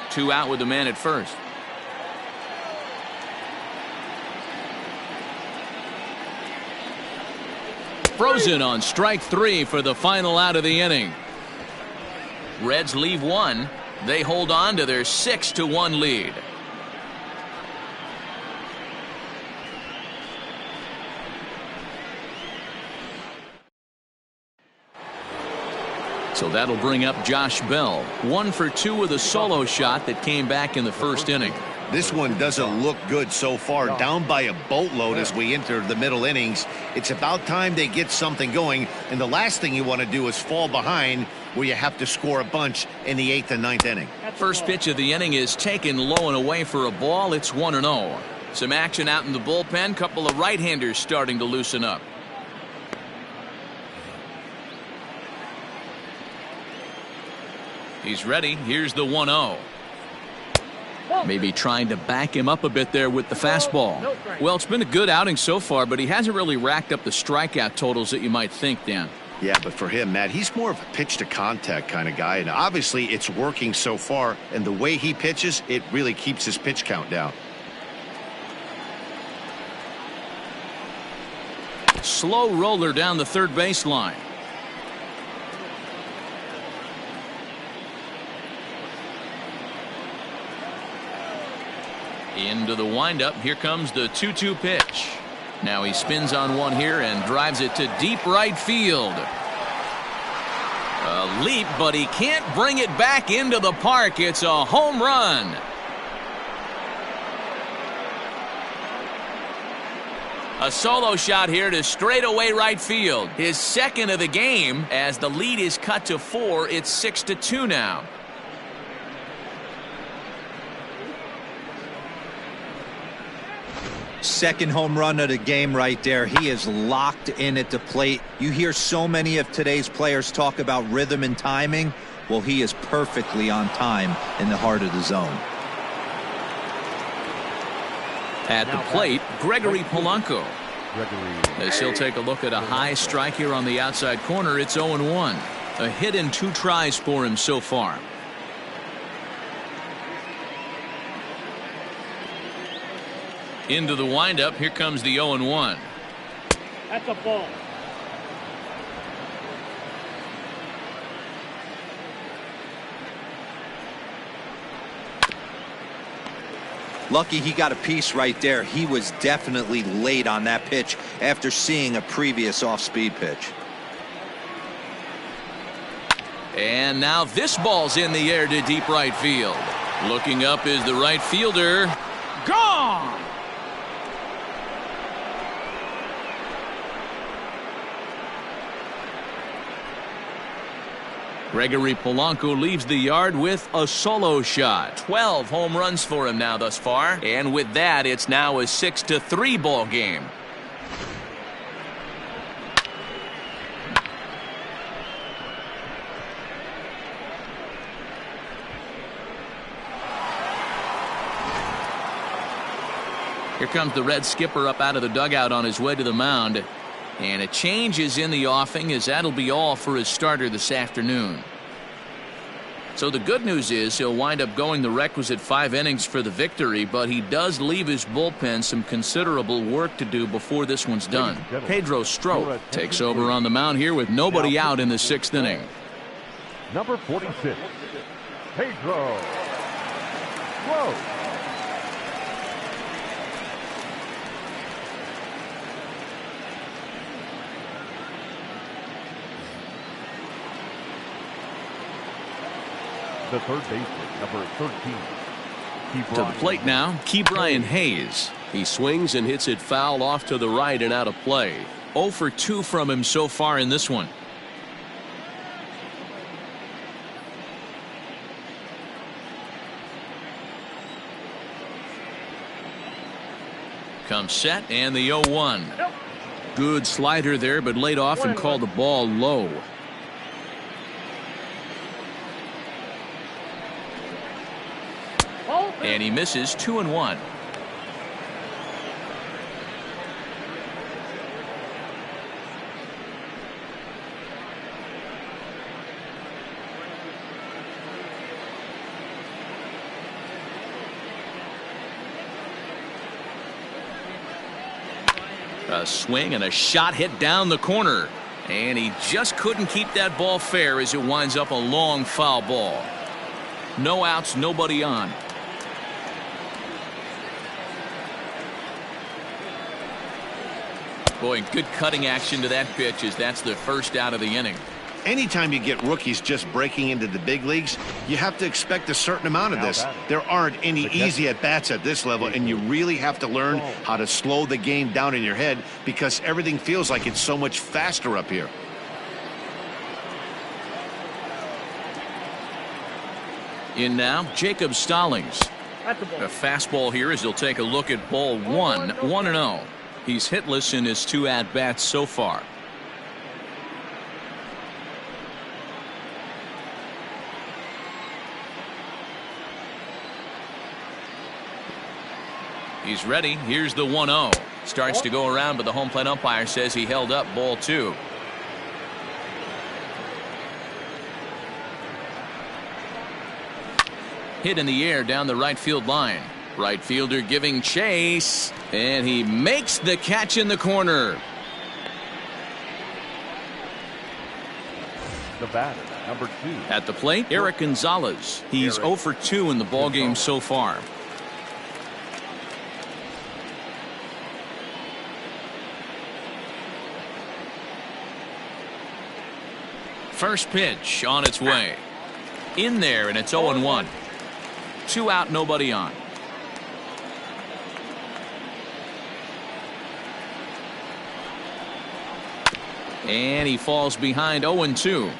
Two out with the man at first. Frozen on strike 3 for the final out of the inning. Reds leave 1. They hold on to their 6-1 lead. So that'll bring up Josh Bell. 1 for 2 with a solo shot that came back in the first inning. This one doesn't look good so far. Down by a boatload as we enter the middle innings. It's about time they get something going. And the last thing you want to do is fall behind where you have to score a bunch in the 8th and 9th inning. First pitch of the inning is taken low and away for a ball. It's 1-0. Some action out in the bullpen. Couple of right-handers starting to loosen up. He's ready. Here's the 1-0. Maybe trying to back him up a bit there with the fastball. Well, it's been a good outing so far, but he hasn't really racked up the strikeout totals that you might think, Dan. Yeah, but for him, Matt, he's more of a pitch to contact kind of guy. And obviously it's working so far. And the way he pitches, it really keeps his pitch count down. Slow roller down the third baseline. Into the windup. Here comes the 2-2 pitch. Now he spins on one here and drives it to deep right field. A leap, but he can't bring it back into the park. It's a home run. A solo shot here to straightaway right field. His second of the game as the lead is cut to 4. It's 6-2 now. Second home run of the game right there. He is locked in at the plate. You hear so many of today's players talk about rhythm and timing. Well, he is perfectly on time in the heart of the zone. At the plate, Gregory Polanco. As he'll take a look at a high strike here on the outside corner. It's 0-1. A hit in 2 tries for him so far. Into the windup. Here comes the 0-1. That's a ball. Lucky he got a piece right there. He was definitely late on that pitch after seeing a previous off-speed pitch. And now this ball's in the air to deep right field. Looking up is the right fielder. Gone! Gregory Polanco leaves the yard with a solo shot. 12 home runs for him now thus far. And with that, it's now a 6-3 ball game. Here comes the Red skipper up out of the dugout on his way to the mound. And a change is in the offing, as that'll be all for his starter this afternoon. So the good news is he'll wind up going the requisite 5 innings for the victory, but he does leave his bullpen some considerable work to do before this one's done. Pedro Strop takes over on the mound here with nobody out in the 6th inning. Number 46, Pedro Strop. The third baseman, number 13. To the plate now, Ke'Bryan Hayes. He swings and hits it foul off to the right and out of play. 0 for 2 from him so far in this one. Comes set and the 0-1. Good slider there, but laid off and called the ball low. And he misses 2-1. A swing and a shot hit down the corner. And he just couldn't keep that ball fair as it winds up a long foul ball. No outs, nobody on. Boy, good cutting action to that pitch as that's the first out of the inning. Anytime you get rookies just breaking into the big leagues, you have to expect a certain amount of this. There aren't any easy at-bats at this level, and you really have to learn how to slow the game down in your head because everything feels like it's so much faster up here. In now, Jacob Stallings. A fastball here as he'll take a look at ball 1, 1-0. He's hitless in his 2 at-bats so far. He's ready. Here's the 1-0. Starts to go around, but the home plate umpire says he held up ball 2. Hit in the air down the right field line. Right fielder giving chase, and he makes the catch in the corner. The batter, number 2. At the plate, Eric Gonzalez. He's 0 for 2 in the ballgame so far. First pitch on its way. In there, and it's 0-1. 2 out, nobody on. And he falls behind 0-2.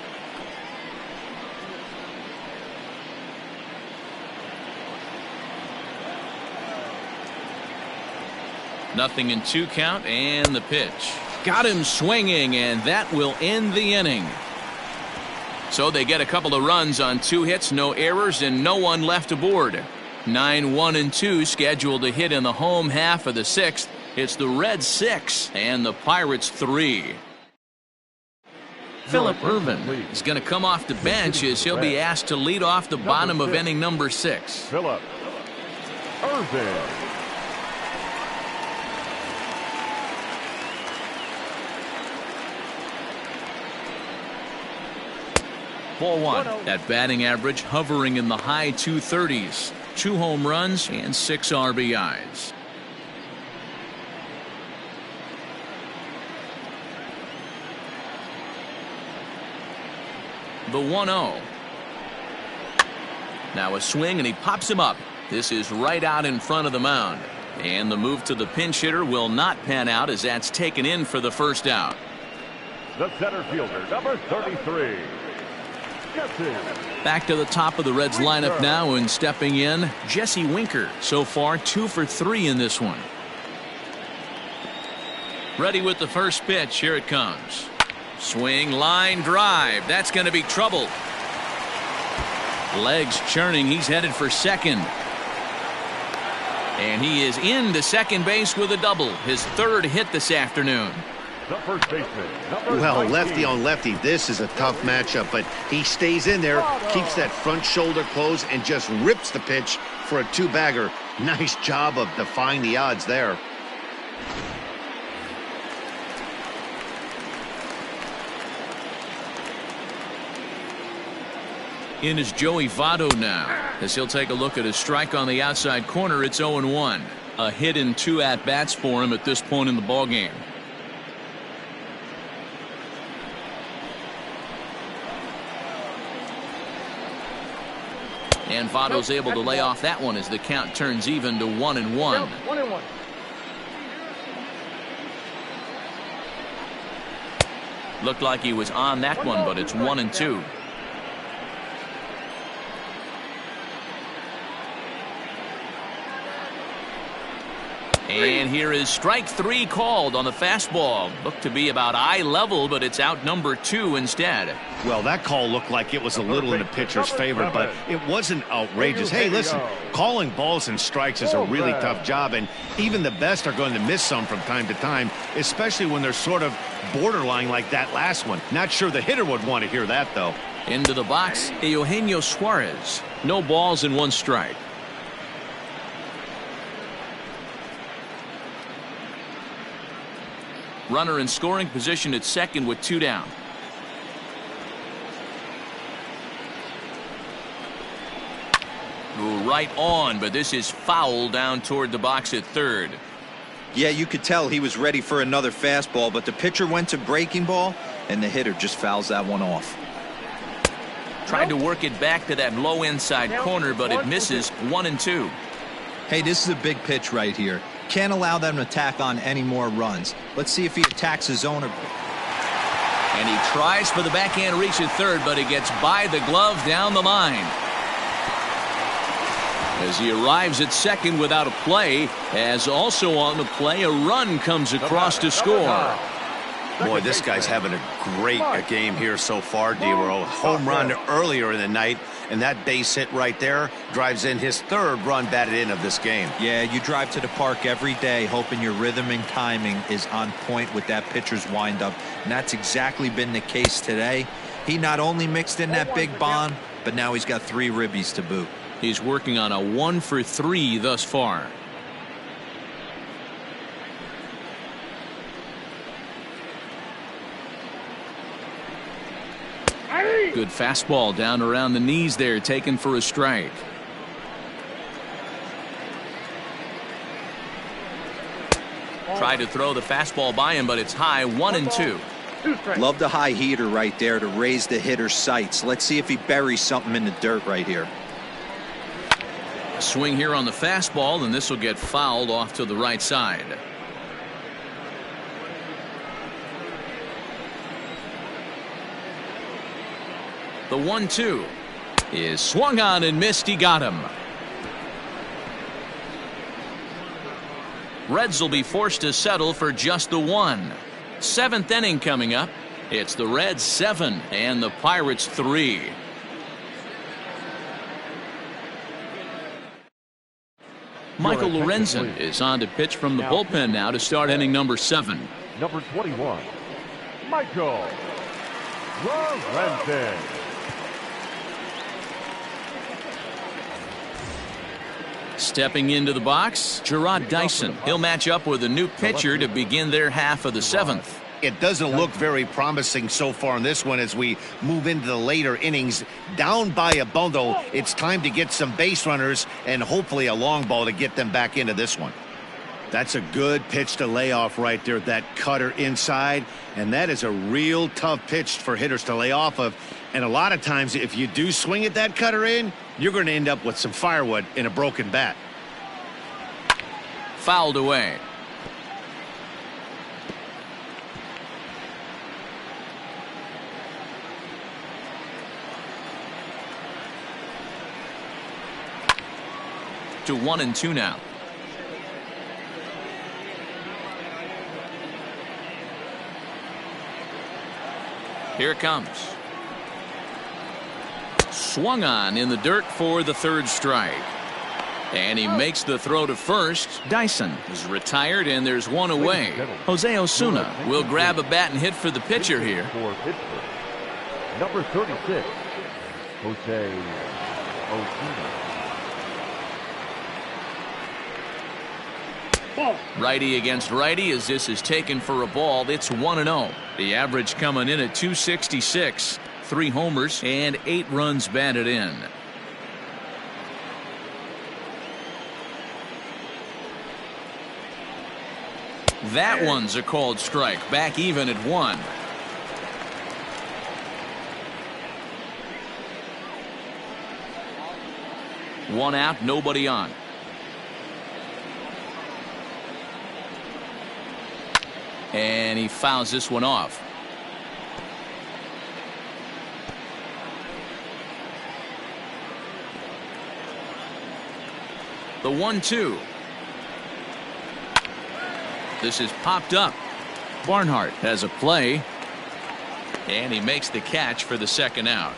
Nothing in 2 count, and the pitch. Got him swinging, and that will end the inning. So they get a couple of runs on 2 hits, no errors, and no one left aboard. 9-1-2 scheduled to hit in the home half of the 6th. It's the Reds 6 and the Pirates 3. Phillip Ervin is going to come off the bench as he'll be asked to lead off the bottom of inning number 6. Phillip Ervin. Ball 1. That batting average hovering in the high 230s. 2 home runs and 6 RBIs. The 1-0. Now a swing, and he pops him up. This is right out in front of the mound. And the move to the pinch hitter will not pan out, as that's taken in for the first out. The center fielder, number 33. Jesse. Back to the top of the Reds lineup now, and stepping in, Jesse Winker. So far 2 for 3 in this one. Ready with the first pitch. Here it comes. Swing, line drive. That's going to be trouble. Legs churning. He's headed for second. And he is into second base with a double. His 3rd hit this afternoon. The first baseman, number Well, 19. lefty on lefty, this is a tough matchup, but he stays in there, keeps that front shoulder closed, and just rips the pitch for a 2-bagger. Nice job of defying the odds there. In is Joey Votto now, as he'll take a look at his strike on the outside corner. It's 0-1. A hit in 2 at-bats for him at this point in the ballgame. And Votto's able to lay off that one as the count turns even to 1-1. 1-1. Looked like he was on that one, but it's 1-2. And here is strike 3 called on the fastball. Looked to be about eye level, but it's out number 2 instead. Well, that call looked like it was a little in the pitcher's favor, but it wasn't outrageous. Hey, listen, calling balls and strikes is a really tough job, and even the best are going to miss some from time to time, especially when they're sort of borderline like that last one. Not sure the hitter would want to hear that, though. Into the box, Eugenio Suarez. No balls and 1 strike. Runner in scoring position at second with 2 down. Right on, but this is foul down toward the box at third. Yeah, you could tell he was ready for another fastball, but the pitcher went to breaking ball, and the hitter just fouls that one off. Tried to work it back to that low inside corner, but it misses. 1-2. Hey, this is a big pitch right here. Can't allow them to tack on any more runs. Let's see if he attacks his owner. And he tries for the backhand reach at third, but he gets by the glove down the line. As he arrives at second without a play, as also on the play, a run comes across to score. Boy, this guy's having a great game here so far, D-Roll. Home run earlier in the night, and that base hit right there drives in his 3rd run batted in of this game. Yeah, you drive to the park every day hoping your rhythm and timing is on point with that pitcher's windup, and that's exactly been the case today. He not only mixed in that big bomb, but now he's got 3 ribbies to boot. He's working on a 1 for 3 thus far. Good fastball down around the knees there, taken for a strike. Tried to throw the fastball by him, but it's high. 1-2. Love the high heater right there to raise the hitter's sights. Let's see if he buries something in the dirt right here. Swing here on the fastball, and this will get fouled off to the right side. The 1-2 is swung on and missed. He got him. Reds will be forced to settle for just the 1. 7th inning coming up. It's the Reds 7 and the Pirates 3. Michael Lorenzen is on to pitch from the bullpen now to start inning number 7. Number 21, Michael Lorenzen. Stepping into the box, Gerard Dyson. He'll match up with a new pitcher to begin their half of the 7th. It doesn't look very promising so far in this one as we move into the later innings. Down by a bundle, it's time to get some base runners and hopefully a long ball to get them back into this one. That's a good pitch to lay off right there, that cutter inside. And that is a real tough pitch for hitters to lay off of. And a lot of times, if you do swing at that cutter in, you're going to end up with some firewood in a broken bat. Fouled away. To 1-2 now. Here it comes. Swung on in the dirt for the third strike. And he makes the throw to first. Dyson is retired, and there's one away. Jose Osuna will grab a bat and hit for the pitcher here. For Pittsburgh, number 36, Jose Osuna. Righty against righty as this is taken for a ball. It's 1-0. The average coming in at 266. 3 homers and 8 runs batted in. That one's a called strike. Back even at 1. One out, nobody on. And he fouls this one off. The 1-2. This is popped up. Barnhart has a play. And he makes the catch for the second out.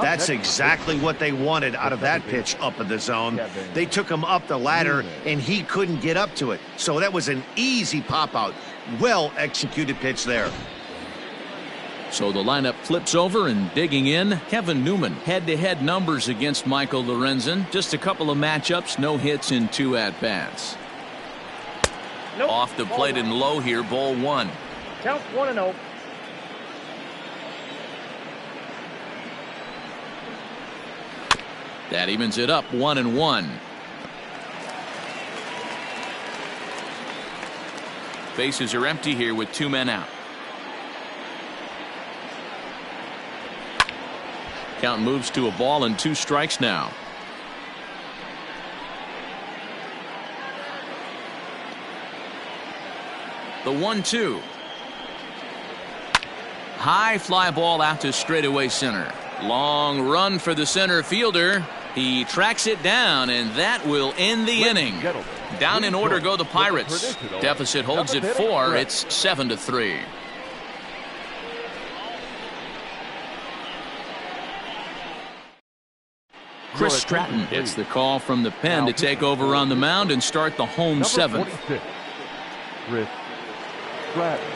That's exactly what they wanted out of that pitch up in the zone. They took him up the ladder, and he couldn't get up to it. So that was an easy pop-out. Well-executed pitch there. So the lineup flips over, and digging in, Kevin Newman. Head-to-head numbers against Michael Lorenzen. Just a couple of matchups, no hits in 2 at-bats. Off the plate and low here, ball 1. Count 1-0. That evens it up 1-1. Bases are empty here with 2 men out. Count moves to a ball and 2 strikes now. The 1-2. High fly ball out to straightaway center. Long run for the center fielder. He tracks it down, and that will end the inning. Down in order go the Pirates. Deficit holds at 4. It's 7-3. Chris Stratton hits the call from the pen to take over on the mound and start the home 7th. Chris Stratton.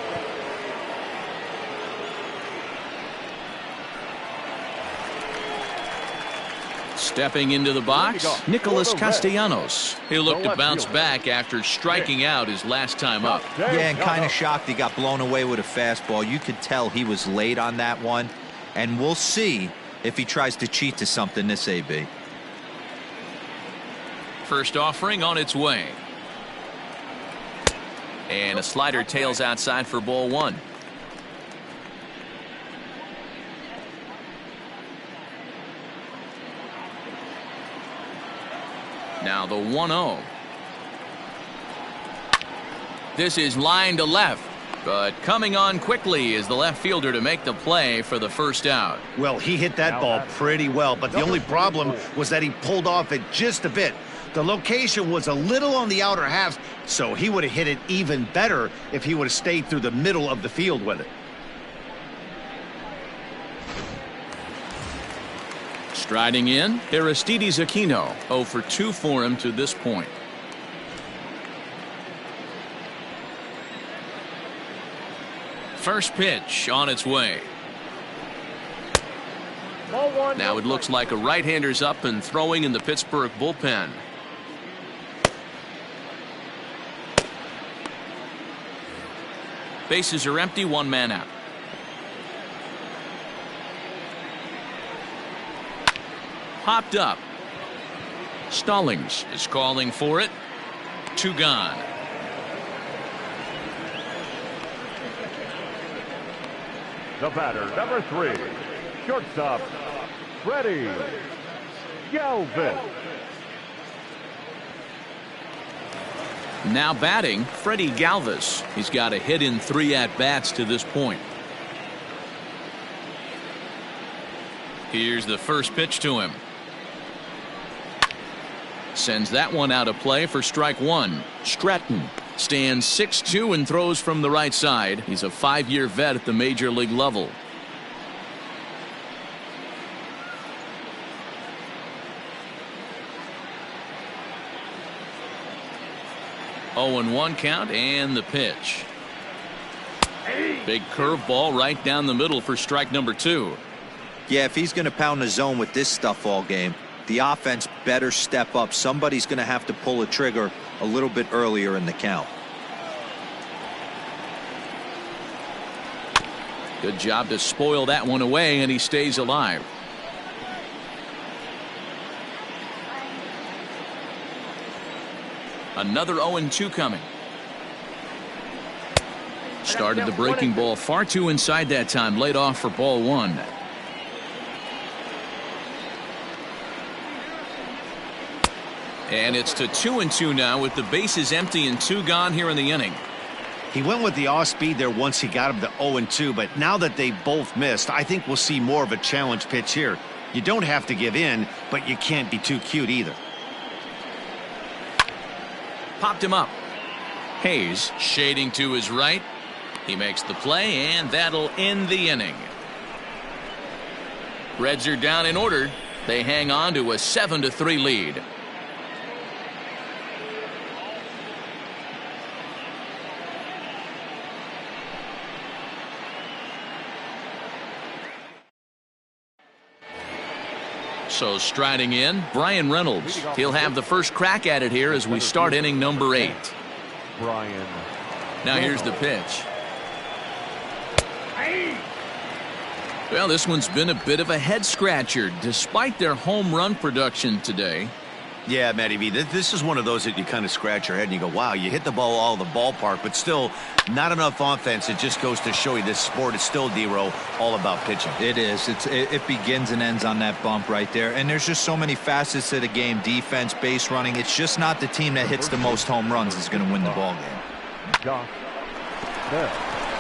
Stepping into the box, Nicholas Castellanos. He'll look to bounce back after striking out his last time up. Yeah, and kind of shocked he got blown away with a fastball. You could tell he was late on that one. And we'll see if he tries to cheat to something this AB. First offering on its way. And a slider tails outside for ball 1. Now the 1-0. This is line to left, but coming on quickly is the left fielder to make the play for the first out. Well, he hit that ball pretty well, but the only problem was that he pulled off it just a bit. The location was a little on the outer half, so he would have hit it even better if he would have stayed through the middle of the field with it. Striding in, Aristides Aquino. 0 for 2 for him to this point. First pitch on its way. Now it looks like a right-hander's up and throwing in the Pittsburgh bullpen. Bases are empty, one man out. Popped up. Stallings is calling for it. 2 gone. The batter, number 3, shortstop, Freddie Galvis. Now batting, Freddie Galvis. He's got a hit in 3 at-bats to this point. Here's the first pitch to him. Sends that one out of play for strike 1. Stratton stands 6'2" and throws from the right side. He's a 5-year vet at the major league level. Oh, and 1 count, and the pitch. Big curveball right down the middle for strike number 2. Yeah, if he's going to pound the zone with this stuff all game, the offense better step up. Somebody's going to have to pull a trigger a little bit earlier in the count. Good job to spoil that one away, and he stays alive. Another 0-2 coming. Started the breaking ball far too inside that time. Laid off for ball 1. And it's to 2-2 now with the bases empty and 2 gone here in the inning. He went with the off speed there once he got him to 0-2, but now that they both missed, I think we'll see more of a challenge pitch here. You don't have to give in, but you can't be too cute either. Popped him up. Hayes shading to his right. He makes the play, and that'll end the inning. Reds are down in order. They hang on to a 7-3 lead. So striding in, Bryan Reynolds. He'll have the first crack at it here as we start inning number 8. Bryan. Now here's the pitch. Well, this one's been a bit of a head scratcher despite their home run production today. Yeah, Matty V, this is one of those that you kind of scratch your head and you go, wow, you hit the ball all the ballpark, but still not enough offense. It just goes to show you this sport is still, D-Row, all about pitching. It is. It begins and ends on that bump right there. And there's just so many facets to the game. Defense, base running. It's just not the team that hits the most home runs is going to win the ball game.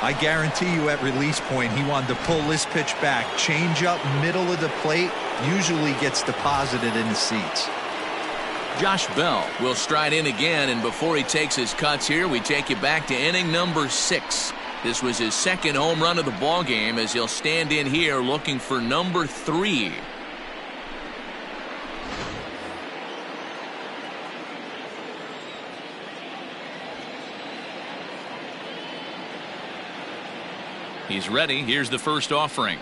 I guarantee you at release point, he wanted to pull this pitch back. Change up, middle of the plate, usually gets deposited in the seats. Josh Bell will stride in again, and before he takes his cuts here, we take you back to inning number 6. This was his second home run of the ball game as he'll stand in here looking for number 3. He's ready. Here's the first offering.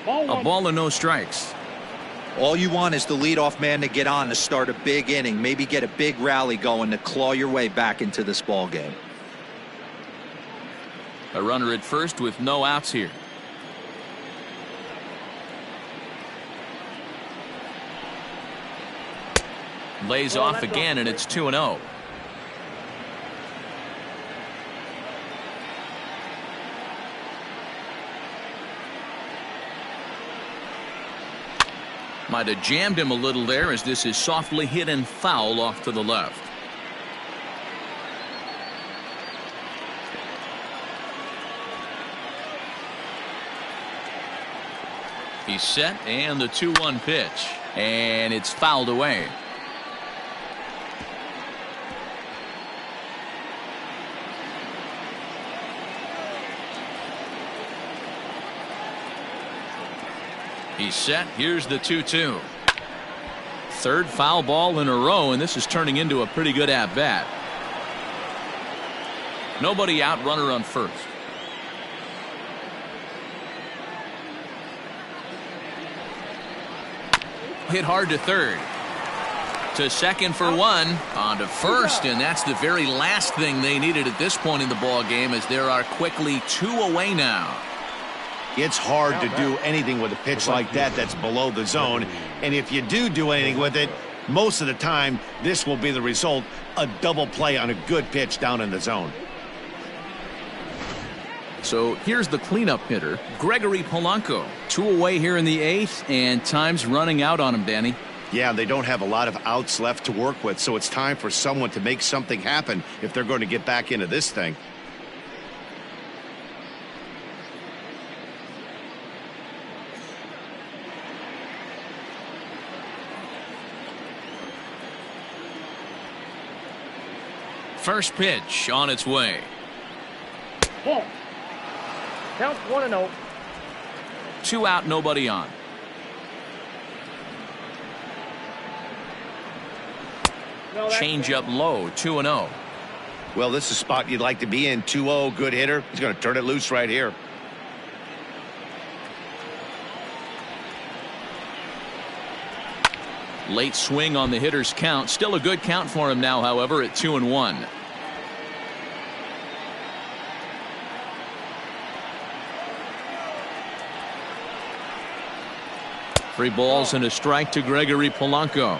A ball and no strikes. All you want is the leadoff man to get on to start a big inning, maybe get a big rally going to claw your way back into this ball game. A runner at first with no outs here. Lays off again, and it's 2-0. Might have jammed him a little there as this is softly hit and foul off to the left. He's set, and the 2-1 pitch, and it's fouled away. He's set. Here's the 2-2. Third foul ball in a row, and this is turning into a pretty good at-bat. Nobody out, runner on first. Hit hard to third. to second for one. On to first, and that's the very last thing they needed at this point in the ball game, as there are quickly 2 away now. It's hard to do anything with a pitch like that that's below the zone. And if you do anything with it, most of the time, this will be the result, a double play on a good pitch down in the zone. So here's the cleanup hitter, Gregory Polanco. 2 away here in the 8th, and time's running out on him, Danny. Yeah, they don't have a lot of outs left to work with, so it's time for someone to make something happen if they're going to get back into this thing. First pitch on its way. Ball. Count 1-0. 2 out, nobody on. Change up low, 2-0. Well, this is a spot you'd like to be in. 2-0, good hitter. He's going to turn it loose right here. Late swing on the hitter's count. Still a good count for him now, however, at 2-1. Three balls and a strike to Gregory Polanco.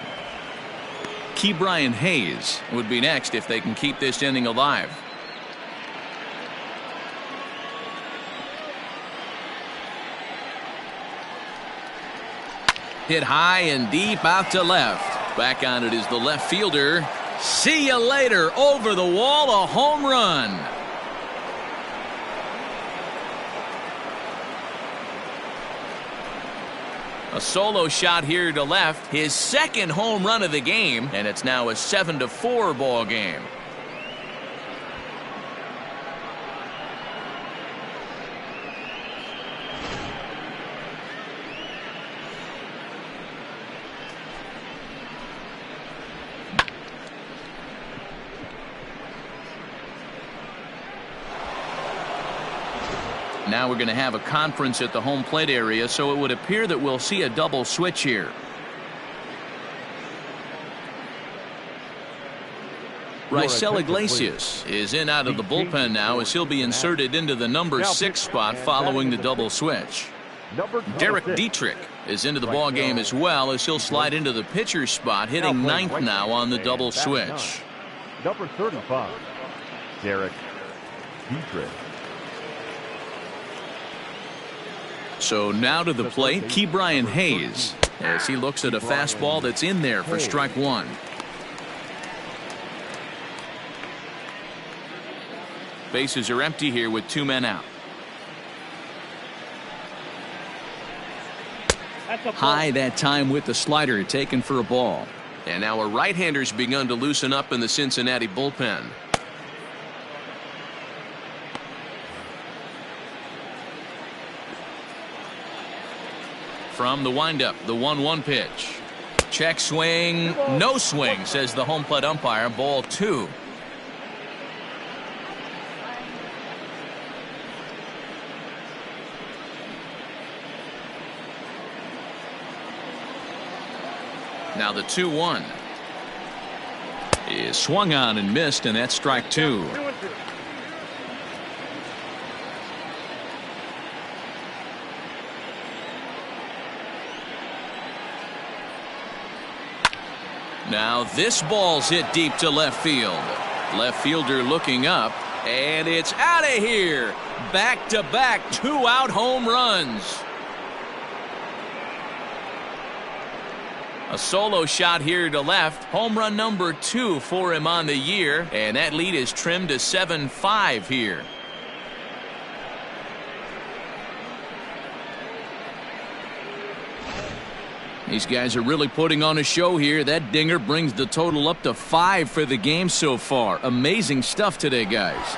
Ke'Bryan Hayes would be next if they can keep this inning alive. Hit high and deep out to left. Back on it is the left fielder. See you later. Over the wall, a home run. A solo shot here to left, his second home run of the game, and it's now a 7-4 ball game. Now we're going to have a conference at the home plate area, so it would appear that we'll see a double switch here. Raisel Iglesias is in out of the bullpen now, as he'll be inserted into the number 6 spot following the double switch. Derek Dietrich is into the ball game as well, as he'll slide into the pitcher's spot, hitting 9th now on the double switch. Number 35, Derek Dietrich. So now to the plate, Ke'Bryan Hayes, as he looks at a fastball that's in there for strike 1. Bases are empty here with 2 men out. High that time with the slider, taken for a ball. And now a right-hander's begun to loosen up in the Cincinnati bullpen. From the windup, the 1-1 pitch. Check swing, no swing, says the home plate umpire. Ball 2. Now the 2-1 is swung on and missed, and that's strike 2. Now this ball's hit deep to left field. Left fielder looking up, and it's out of here. Back-to-back 2-out home runs. A solo shot here to left. Home run number 2 for him on the year, and that lead is trimmed to 7-5 here. These guys are really putting on a show here. That dinger brings the total up to 5 for the game so far. Amazing stuff today, guys.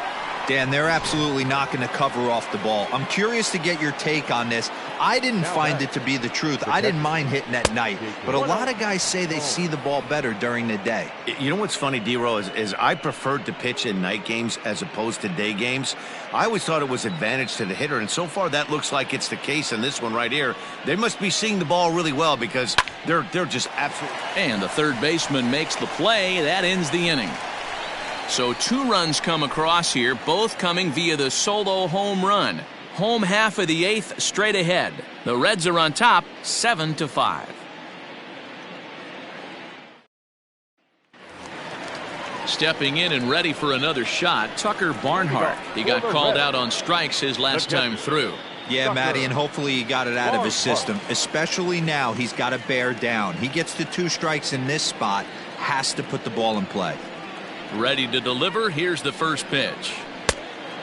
Dan, they're absolutely not going to cover off the ball. I'm curious to get your take on this. I didn't find it to be the truth. I didn't mind hitting at night, but a lot of guys say they see the ball better during the day. You know what's funny, D-Row, is I preferred to pitch in night games as opposed to day games. I always thought it was advantage to the hitter, and so far that looks like it's the case in this one right here. They must be seeing the ball really well because they're just absolutely... And the third baseman makes the play. That ends the inning. So 2 runs come across here, both coming via the solo home run. Home half of the 8th straight ahead. The Reds are on top 7-5. Stepping in and ready for another shot, Tucker Barnhart. He got called out on strikes his last time through. Yeah, Matty, and hopefully he got it out of his system. Especially now, he's got to bear down. He gets the 2 strikes in this spot, has to put the ball in play. Ready to deliver. Here's the first pitch.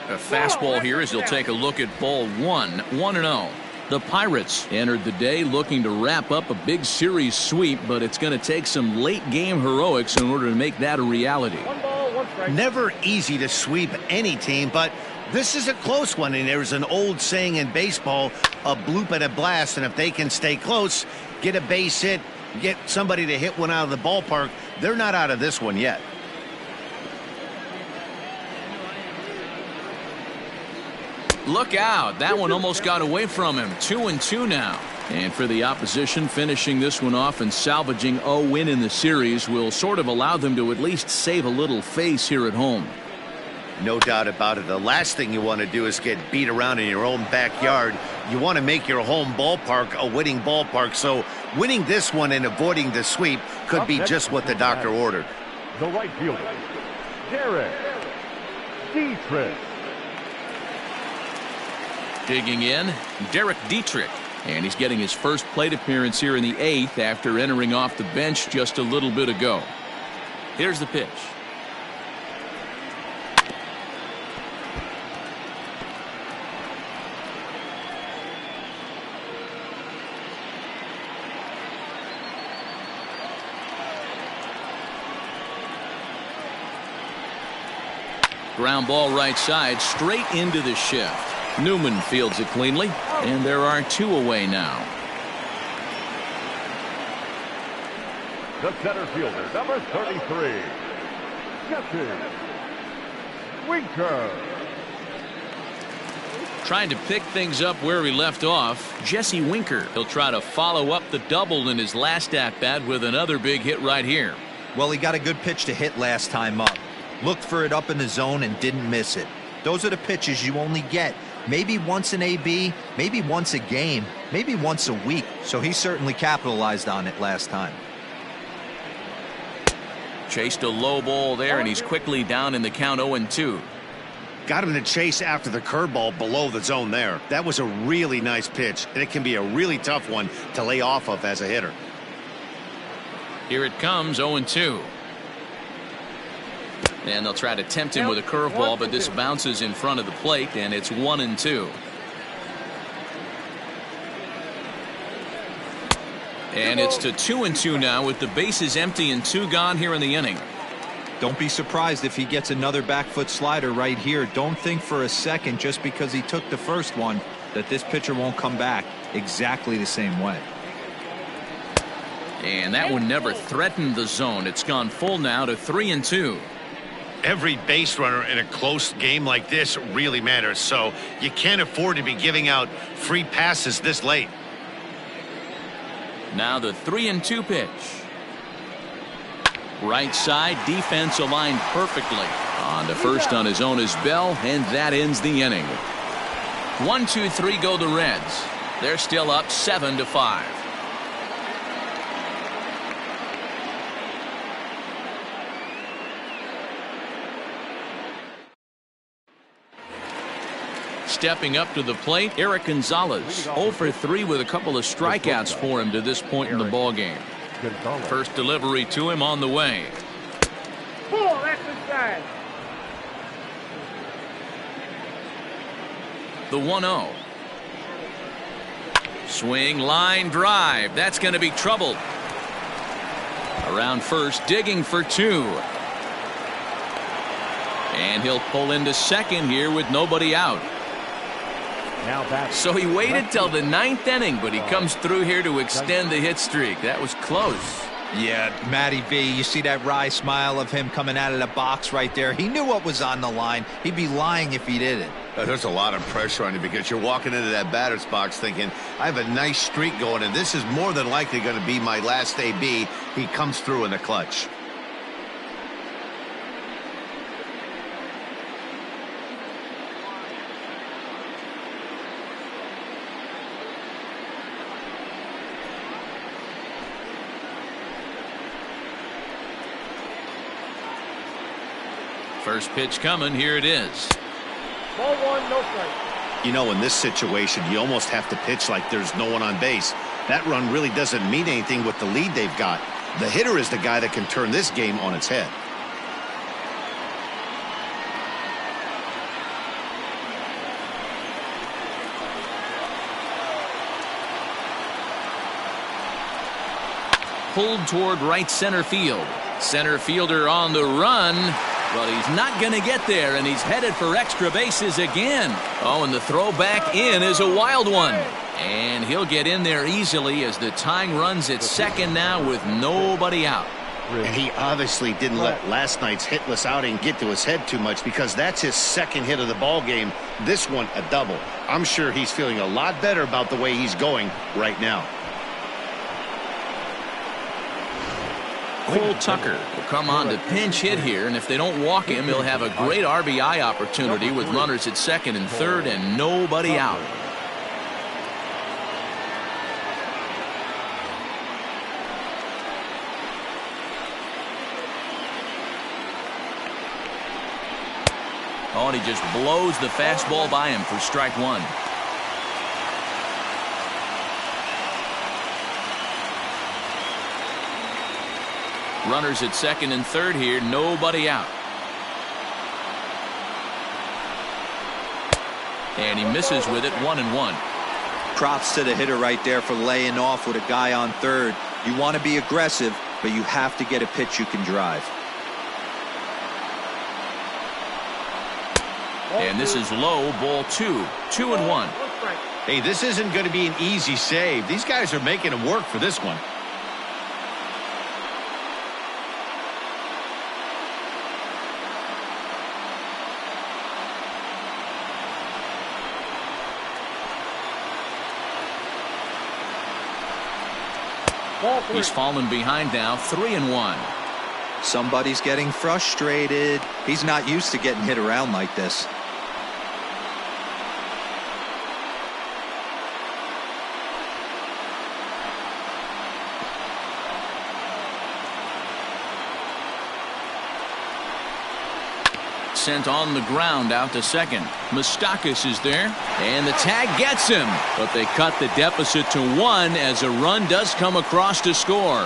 A fastball here as he'll take a look at ball 1, 1-0. The Pirates entered the day looking to wrap up a big series sweep, but it's going to take some late game heroics in order to make that a reality. Never easy to sweep any team, but this is a close one, and there's an old saying in baseball, a bloop and a blast, and if they can stay close, get a base hit, get somebody to hit one out of the ballpark, they're not out of this one yet. Look out. That one almost got away from him. 2-2 now. And for the opposition, finishing this one off and salvaging a win in the series will sort of allow them to at least save a little face here at home. No doubt about it. The last thing you want to do is get beat around in your own backyard. You want to make your home ballpark a winning ballpark. So winning this one and avoiding the sweep could be just what the doctor ordered. The right fielder, Derek Dietrich. Digging in, Derek Dietrich. And he's getting his first plate appearance here in the 8th after entering off the bench just a little bit ago. Here's the pitch. Ground ball right side, straight into the shift. Newman fields it cleanly, and there are 2 away now. The center fielder, number 33, Jesse Winker. Trying to pick things up where he left off, Jesse Winker. He'll try to follow up the double in his last at-bat with another big hit right here. Well, he got a good pitch to hit last time up. Looked for it up in the zone and didn't miss it. Those are the pitches you only get maybe once an AB, maybe once a game, maybe once a week. So he certainly capitalized on it last time. Chased a low ball there, and he's quickly down in the count 0-2. Got him to chase after the curveball below the zone there. That was a really nice pitch, and it can be a really tough one to lay off of as a hitter. Here it comes, 0-2. And they'll try to tempt him with a curveball, but this bounces in front of the plate, and it's 1-2. And it's to 2-2 now with the bases empty and 2 gone here in the inning. Don't be surprised if he gets another back foot slider right here. Don't think for a second just because he took the first one that this pitcher won't come back exactly the same way. And that one never threatened the zone. It's gone full now to 3-2. Every base runner in a close game like this really matters, so you can't afford to be giving out free passes this late. Now the 3-2 pitch. Right side, defense aligned perfectly. On to first on his own is Bell, and that ends the inning. 1-2-3 go the Reds. They're still up 7-5. Stepping up to the plate, Eric Gonzalez. 0 for 3 with a couple of strikeouts for him to this point in the ballgame. First delivery to him on the way. Ball exercise. The 1-0. Swing, line drive. That's going to be trouble. Around first, digging for 2. And he'll pull into second here with nobody out. So he waited till the 9th inning, but he comes through here to extend the hit streak. That was close. Yeah, Matty V, you see that wry smile of him coming out of the box right there. He knew what was on the line. He'd be lying if he didn't. There's a lot of pressure on you because you're walking into that batter's box thinking, I have a nice streak going, and this is more than likely going to be my last AB. He comes through in the clutch. First pitch coming. Here it is. Ball one, no strike. You know, in this situation, you almost have to pitch like there's no one on base. That run really doesn't mean anything with the lead they've got. The hitter is the guy that can turn this game on its head. Pulled toward right center field. Center fielder on the run. But he's not going to get there, and he's headed for extra bases again. Oh, and the throw back in is a wild one. And he'll get in there easily as the tying run's at second now with nobody out. And he obviously didn't let last night's hitless outing get to his head too much because that's his second hit of the ball game. This one, a double. I'm sure he's feeling a lot better about the way he's going right now. Cole Tucker will come on to pinch hit here, and if they don't walk him, he'll have a great RBI opportunity with runners at second and third and nobody out. Oh, and he just blows the fastball by him for strike one. Runners at second and third here, nobody out. And he misses with it, 1-1. Props to the hitter right there for laying off with a guy on third. You want to be aggressive, but you have to get a pitch you can drive. And this is low, ball 2, 2-1. Hey, this isn't going to be an easy save. These guys are making him work for this one. He's fallen behind now, 3-1. Somebody's getting frustrated. He's not used to getting hit around like this. Sent on the ground out to second. Moustakas is there, and the tag gets him, but they cut the deficit to 1 as a run does come across to score.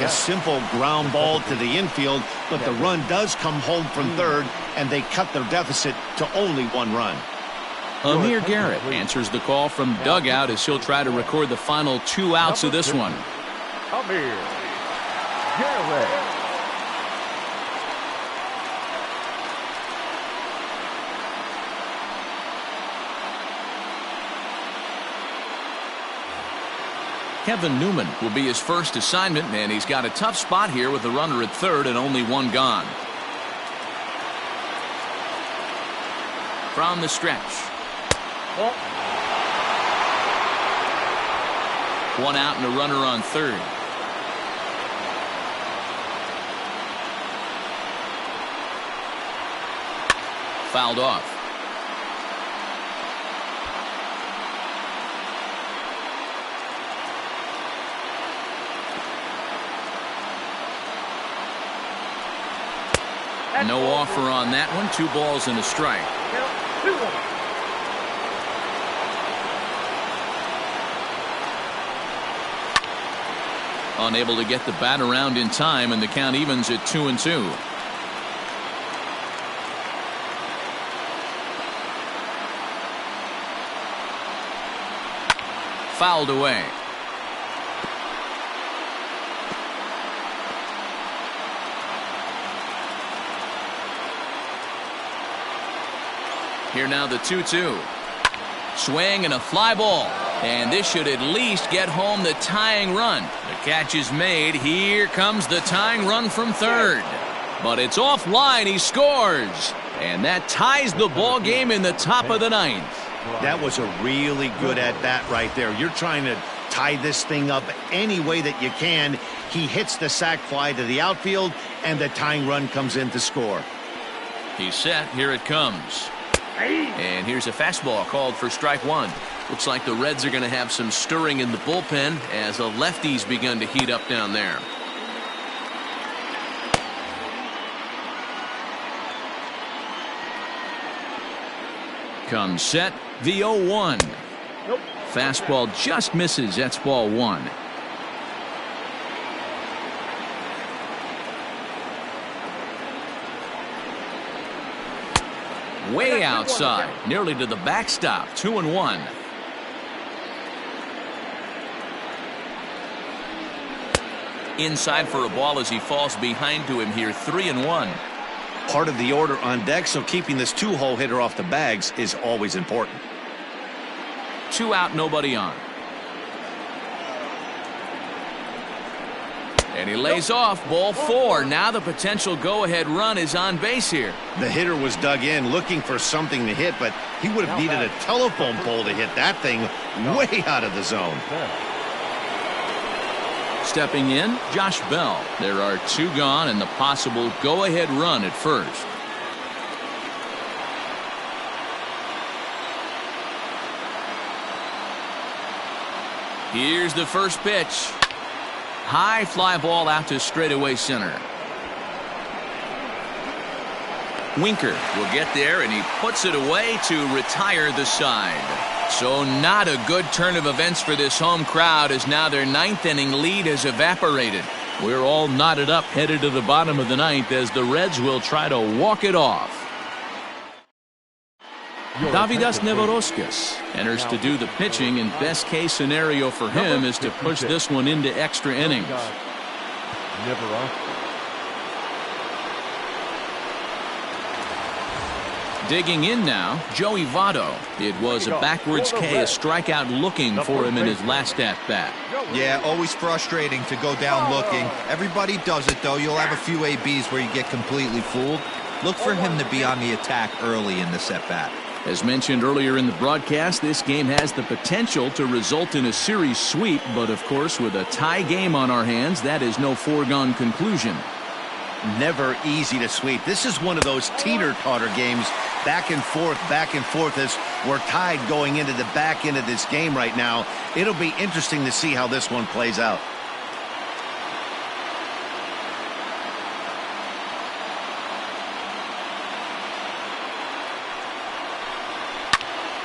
A simple ground ball to the infield, but the run does come home from third, and they cut their deficit to only 1 run. Amir Garrett answers the call from dugout as he'll try to record the final 2 outs of this one. Amir Garrett. Kevin Newman will be his first assignment, and he's got a tough spot here with a runner at third and only 1 gone. From the stretch. 1 out and a runner on third. Fouled off. No offer on that one. 2 balls and a strike. Unable to get the bat around in time, and the count evens at 2-2. Fouled away. Here now the 2-2. Swing and a fly ball. And this should at least get home the tying run. The catch is made. Here comes the tying run from third. But it's offline. He scores. And that ties the ball game in the top of the ninth. That was a really good at-bat right there. You're trying to tie this thing up any way that you can. He hits the sac fly to the outfield, and the tying run comes in to score. He's set. Here it comes. And here's a fastball called for strike one. Looks like the Reds are going to have some stirring in the bullpen as the lefties begun to heat up down there. Comes set. The 0-1. Nope. Fastball just misses. That's ball one. Way outside, nearly to the backstop. 2-1. Inside for a ball as he falls behind to him here. 3-1. Part of the order on deck, so keeping this two-hole hitter off the bags is always important. 2 out, nobody on. And he lays off. Ball 4. Now the potential go-ahead run is on base here. The hitter was dug in looking for something to hit, but he would have needed a telephone pole to hit that thing way out of the zone. Stepping in, Josh Bell. There are 2 gone and the possible go-ahead run at first. Here's the first pitch. High fly ball out to straightaway center. Winker will get there, and he puts it away to retire the side. So not a good turn of events for this home crowd, as now their 9th inning lead has evaporated. We're all knotted up headed to the bottom of the 9th as the Reds will try to walk it off. Davidas Neverauskas enters to do the pitching, and best case scenario for him is to push this one into extra innings. Digging in now, Joey Votto. It was a backwards K, a strikeout looking for him in his last at-bat. Yeah, always frustrating to go down looking. Everybody does it, though. You'll have a few ABs where you get completely fooled. Look for him to be on the attack early in the at-bat. As mentioned earlier in the broadcast, this game has the potential to result in a series sweep, but of course with a tie game on our hands, that is no foregone conclusion. Never easy to sweep. This is one of those teeter-totter games, back and forth as we're tied going into the back end of this game right now. It'll be interesting to see how this one plays out.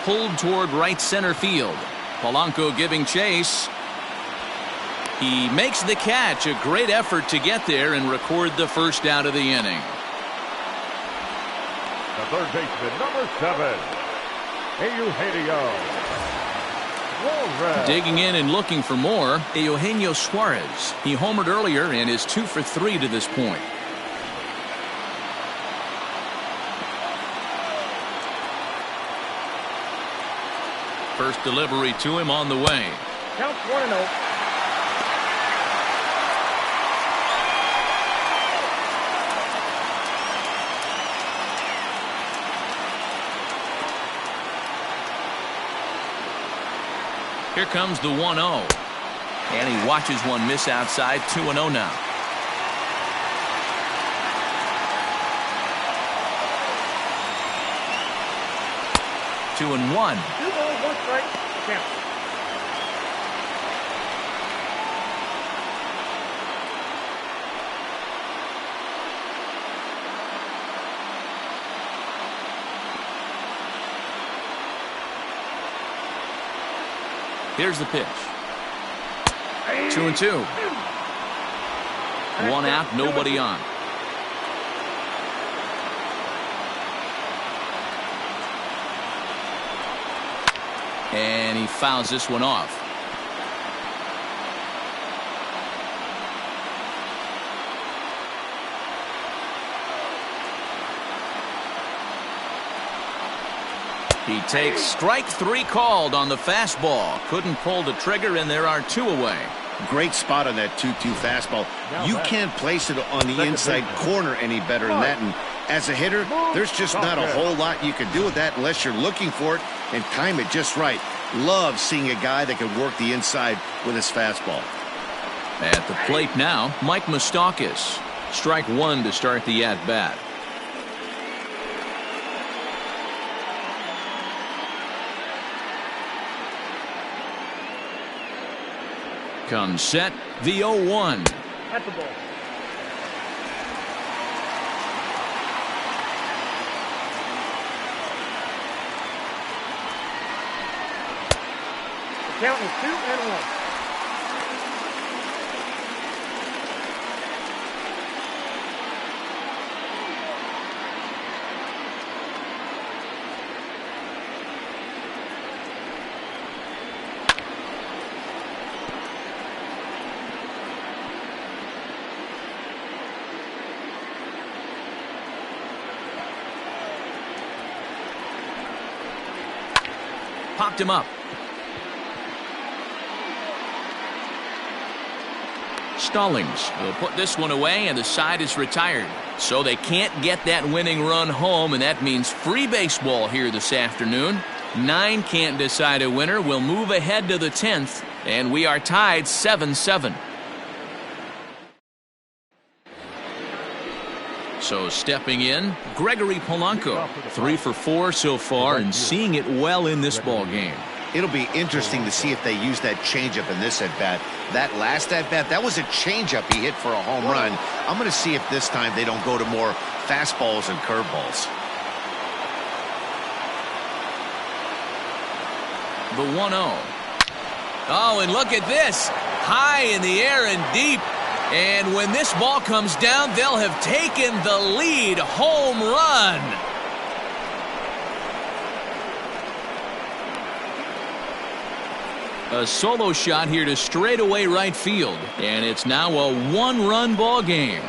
Pulled toward right center field. Polanco giving chase. He makes the catch. A great effort to get there and record the first out of the inning. The third baseman, number 7, Eugenio Suarez. Digging in and looking for more, Eugenio Suarez. He homered earlier and is 2 for 3 to this point. First delivery to him on the way. Count 1-0. Here comes the 1-0. And he watches one miss outside. 2-0 now. Two and 1. 2 balls, 1 strike. Count. Here's the pitch. 2-2. 1 out, nobody on. And he fouls this one off. He takes strike 3 called on the fastball. Couldn't pull the trigger, and there are 2 away. Great spot on that 2-2 fastball. You can't place it on the inside corner any better than that. And as a hitter, there's just not a whole lot you can do with that unless you're looking for it and time it just right. Love seeing a guy that can work the inside with his fastball. At the plate now, Mike Moustakas. Strike 1 to start the at-bat. Comes set, the 0-1. At the ball. The count is 2-1. Popped him up. Stallings will put this one away, and the side is retired. So they can't get that winning run home, and that means free baseball here this afternoon. 9 can't decide a winner. We'll move ahead to the 10th, and we are tied 7-7. So stepping in, Gregory Polanco. 3 for 4 so far and seeing it well in this ball game. It'll be interesting to see if they use that changeup in this at-bat. That last at-bat, that was a changeup he hit for a home run. I'm going to see if this time they don't go to more fastballs and curveballs. The 1-0. Oh, and look at this. High in the air and deep. And when this ball comes down, they'll have taken the lead. Home run. A solo shot here to straightaway right field. And it's now a 1-run ball game.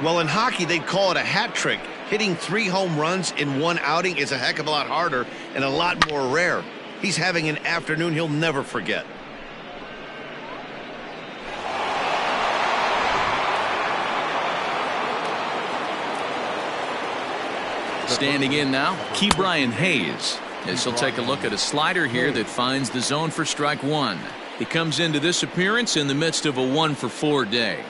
Well, in hockey, they'd call it a hat trick. Hitting 3 home runs in 1 outing is a heck of a lot harder and a lot more rare. He's having an afternoon he'll never forget. Standing in now, Ke'Bryan Hayes. As he'll take a look at a slider here that finds the zone for strike 1. He comes into this appearance in the midst of a 1 for 4 day.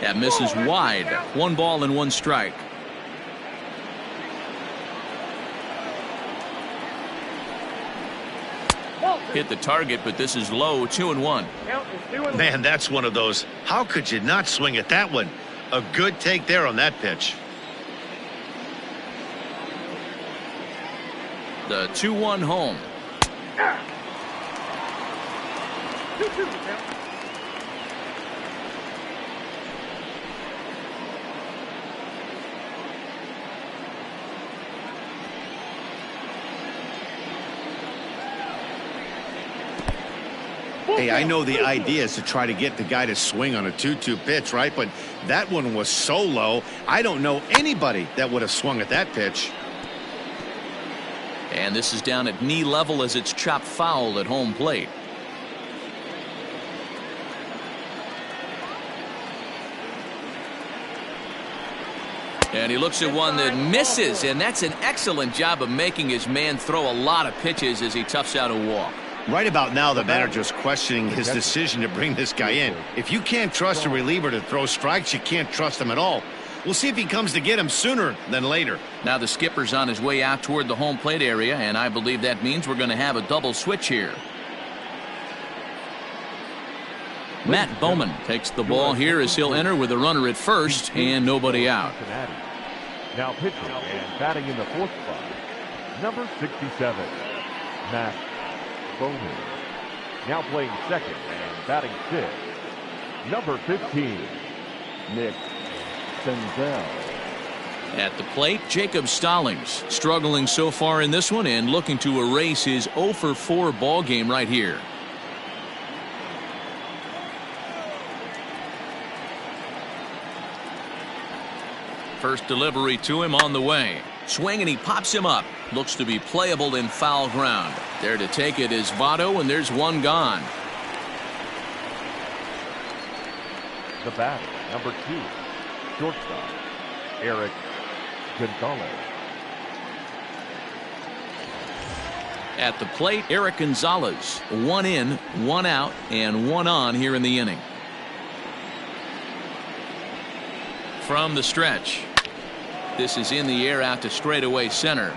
That misses wide. 1 ball and 1 strike. Hit the target, but this is low. 2-1. Man, that's one of those. How could you not swing at that one? A good take there on that pitch. The 2-1 home. 2-2. Hey, I know the idea is to try to get the guy to swing on a 2-2 pitch, right? But that one was so low, I don't know anybody that would have swung at that pitch. And this is down at knee level as it's chopped foul at home plate. And he looks at one that misses, and that's an excellent job of making his man throw a lot of pitches as he toughs out a walk. Right about now, the manager's questioning his decision to bring this guy in. If you can't trust a reliever to throw strikes, you can't trust him at all. We'll see if he comes to get him sooner than later. Now the skipper's on his way out toward the home plate area, and I believe that means we're going to have a double switch here. Matt Bowman takes the ball here as he'll enter with a runner at first and nobody out. Now pitching and batting in the 4th spot, number 67, Matt Bowman. Now playing second and batting 5th, Number 15, Nick Senzel. At the plate, Jacob Stallings, struggling so far in this one and looking to erase his 0 for 4 ball game right here. First delivery to him on the way. Swing and he pops him up. Looks to be playable in foul ground. There to take it is Votto, and there's one gone. The batter, number 2, shortstop, Eric Gonzalez. At the plate, Eric Gonzalez. 1 in, 1 out, and 1 on here in the inning. From the stretch. This is in the air out to straightaway center.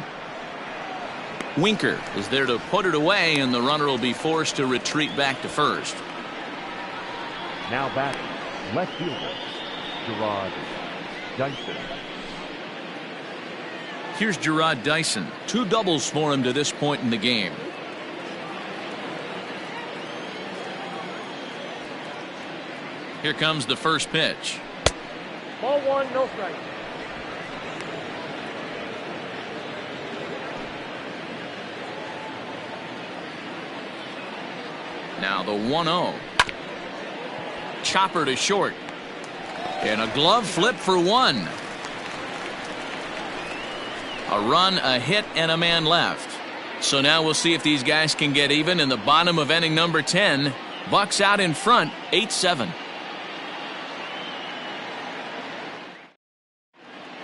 Winker is there to put it away, and the runner will be forced to retreat back to first. Now batting, left fielder, Gerard Dyson. Here's Gerard Dyson. 2 doubles for him to this point in the game. Here comes the first pitch. Ball 1, no strike. Now the 1-0. Chopper to short. And a glove flip for 1. A run, a hit, and a man left. So now we'll see if these guys can get even in the bottom of inning number 10. Bucks out in front, 8-7.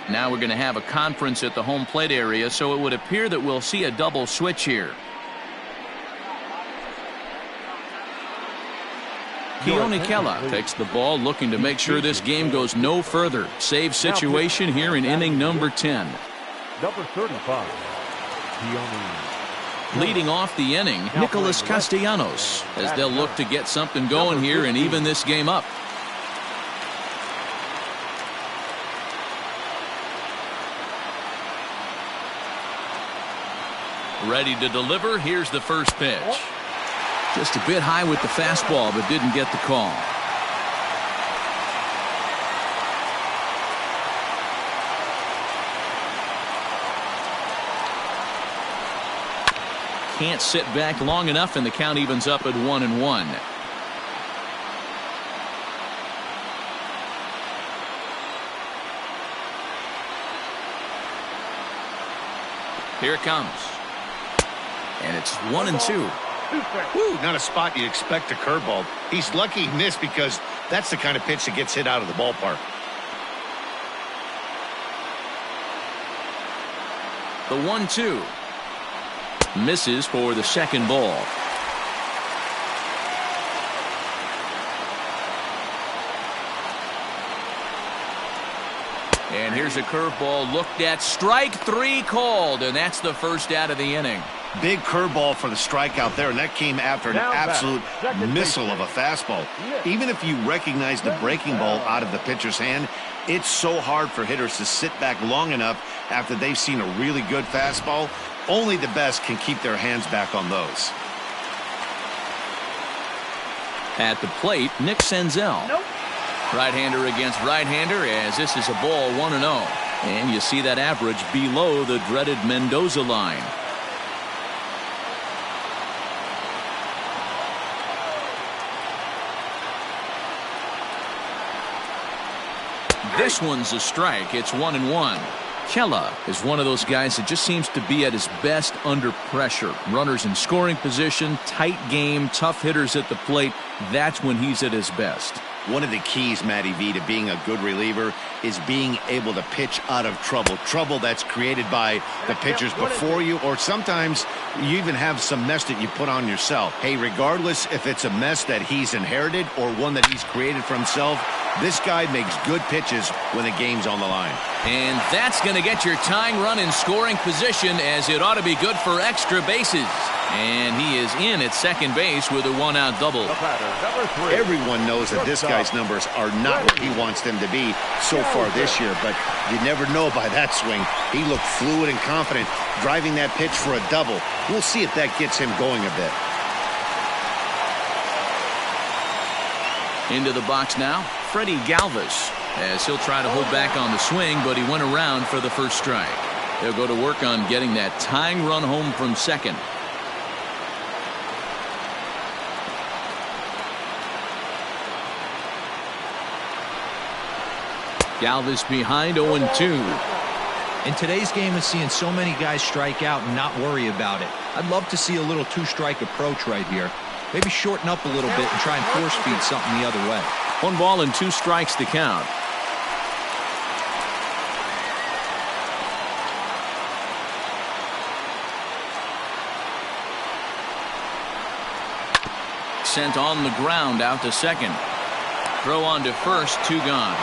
Now we're going to have a conference at the home plate area, so it would appear that we'll see a double switch here. Keone Kela takes the ball, looking to make sure this game goes no further. Save situation here in inning number 10. Number 35, Keone. Leading off the inning, Nicholas Castellanos, as they'll look to get something going here and even this game up. Ready to deliver. Here's the first pitch. Just a bit high with the fastball, but didn't get the call. Can't sit back long enough, and the count evens up at 1-1. Here it comes. And it's 1-2. Woo, not a spot you expect a curveball. He's lucky he missed, because that's the kind of pitch that gets hit out of the ballpark. The 1-2. Misses for the second ball. And here's a curveball looked at. Strike 3 called, and that's the first out of the inning. Big curveball for the strikeout there, and that came after an absolute missile of a fastball. Even if you recognize the breaking ball out of the pitcher's hand, it's so hard for hitters to sit back long enough after they've seen a really good fastball. Only the best can keep their hands back on those. At the plate, Nick Senzel. Right-hander against right-hander, as this is a ball 1-0. And you see that average below the dreaded Mendoza line. This one's a strike. It's 1-1. Kela is one of those guys that just seems to be at his best under pressure. Runners in scoring position, tight game, tough hitters at the plate. That's when he's at his best. One of the keys, Matty V, to being a good reliever is being able to pitch out of trouble. Trouble that's created by the pitchers before you, or sometimes you even have some mess that you put on yourself. Hey, regardless if it's a mess that he's inherited or one that he's created for himself, this guy makes good pitches when the game's on the line. And that's going to get your tying run in scoring position, as it ought to be good for extra bases. And he is in at second base with a 1-out double. Everyone knows that this guy's numbers are not where he wants them to be so far this year, but you never know by that swing. He looked fluid and confident, driving that pitch for a double. We'll see if that gets him going a bit. Into the box now, Freddie Galvis, as he'll try to hold back on the swing, but he went around for the first strike. They'll go to work on getting that tying run home from second. Galvis behind 0-2. In today's game of seeing so many guys strike out and not worry about it, I'd love to see a little two-strike approach right here. Maybe shorten up a little bit and try and force feed something the other way. 1 ball and 2 strikes to count. Sent on the ground out to second. Throw on to first, 2 gone.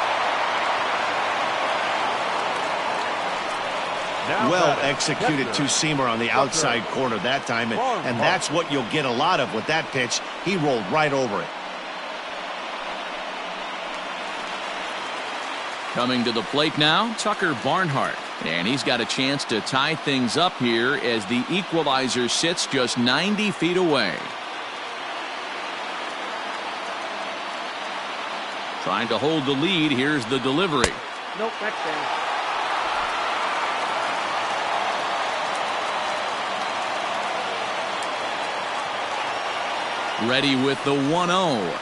Well executed two-seamer on the outside corner that time, and that's what you'll get a lot of with that pitch. He rolled right over it. Coming to the plate now, Tucker Barnhart. And he's got a chance to tie things up here as the equalizer sits just 90 feet away. Trying to hold the lead. Here's the delivery. Nope, next down. Ready with the 1-0.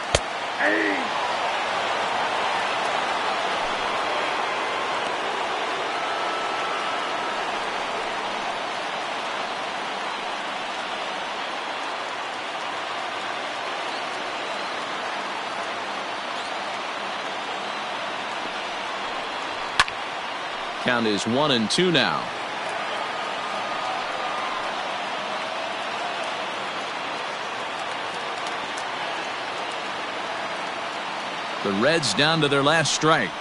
Count is 1-2 now. The Reds down to their last strike.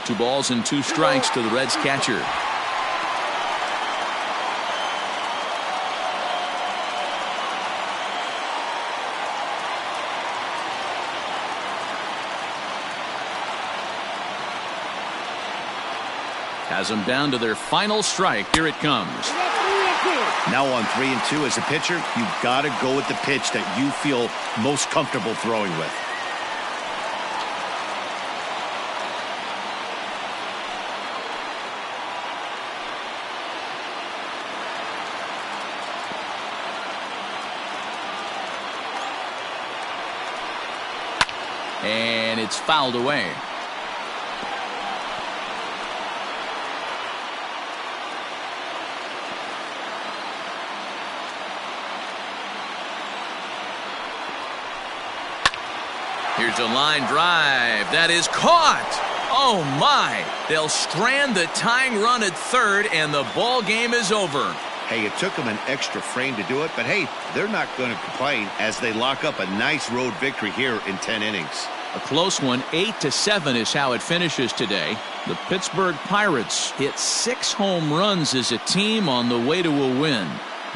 2 balls and 2 strikes to the Reds catcher. Has them down to their final strike. Here it comes. Now on 3-2 as a pitcher, you've got to go with the pitch that you feel most comfortable throwing with. And it's fouled away. Here's a line drive. That is caught. Oh, my. They'll strand the tying run at third, and the ball game is over. Hey, it took them an extra frame to do it, but hey, they're not going to complain as they lock up a nice road victory here in 10 innings. A close one. 8-7 is how it finishes today. The Pittsburgh Pirates hit 6 home runs as a team on the way to a win.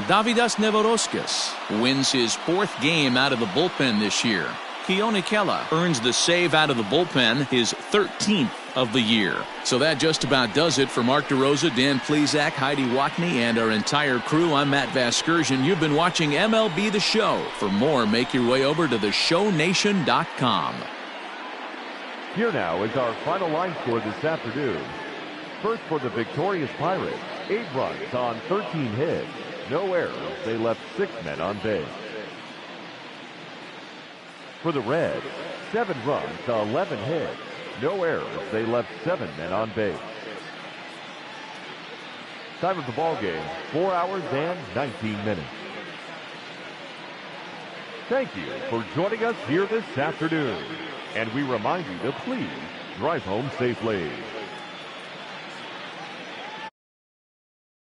Davidas Nevoroskis wins his 4th game out of the bullpen this year. Keone Kela earns the save out of the bullpen, his 13th of the year. So that just about does it for Mark DeRosa, Dan Plesac, Heidi Watney, and our entire crew. I'm Matt Vasgersian. You've been watching MLB The Show. For more, make your way over to theshownation.com. Here now is our final line score this afternoon. First for the victorious Pirates, 8 runs on 13 hits. No errors. They left 6 men on base. For the Reds, 7 runs to 11 hits. No errors. They left 7 men on base. Time of the ball game, 4 hours and 19 minutes. Thank you for joining us here this afternoon. And we remind you to please drive home safely.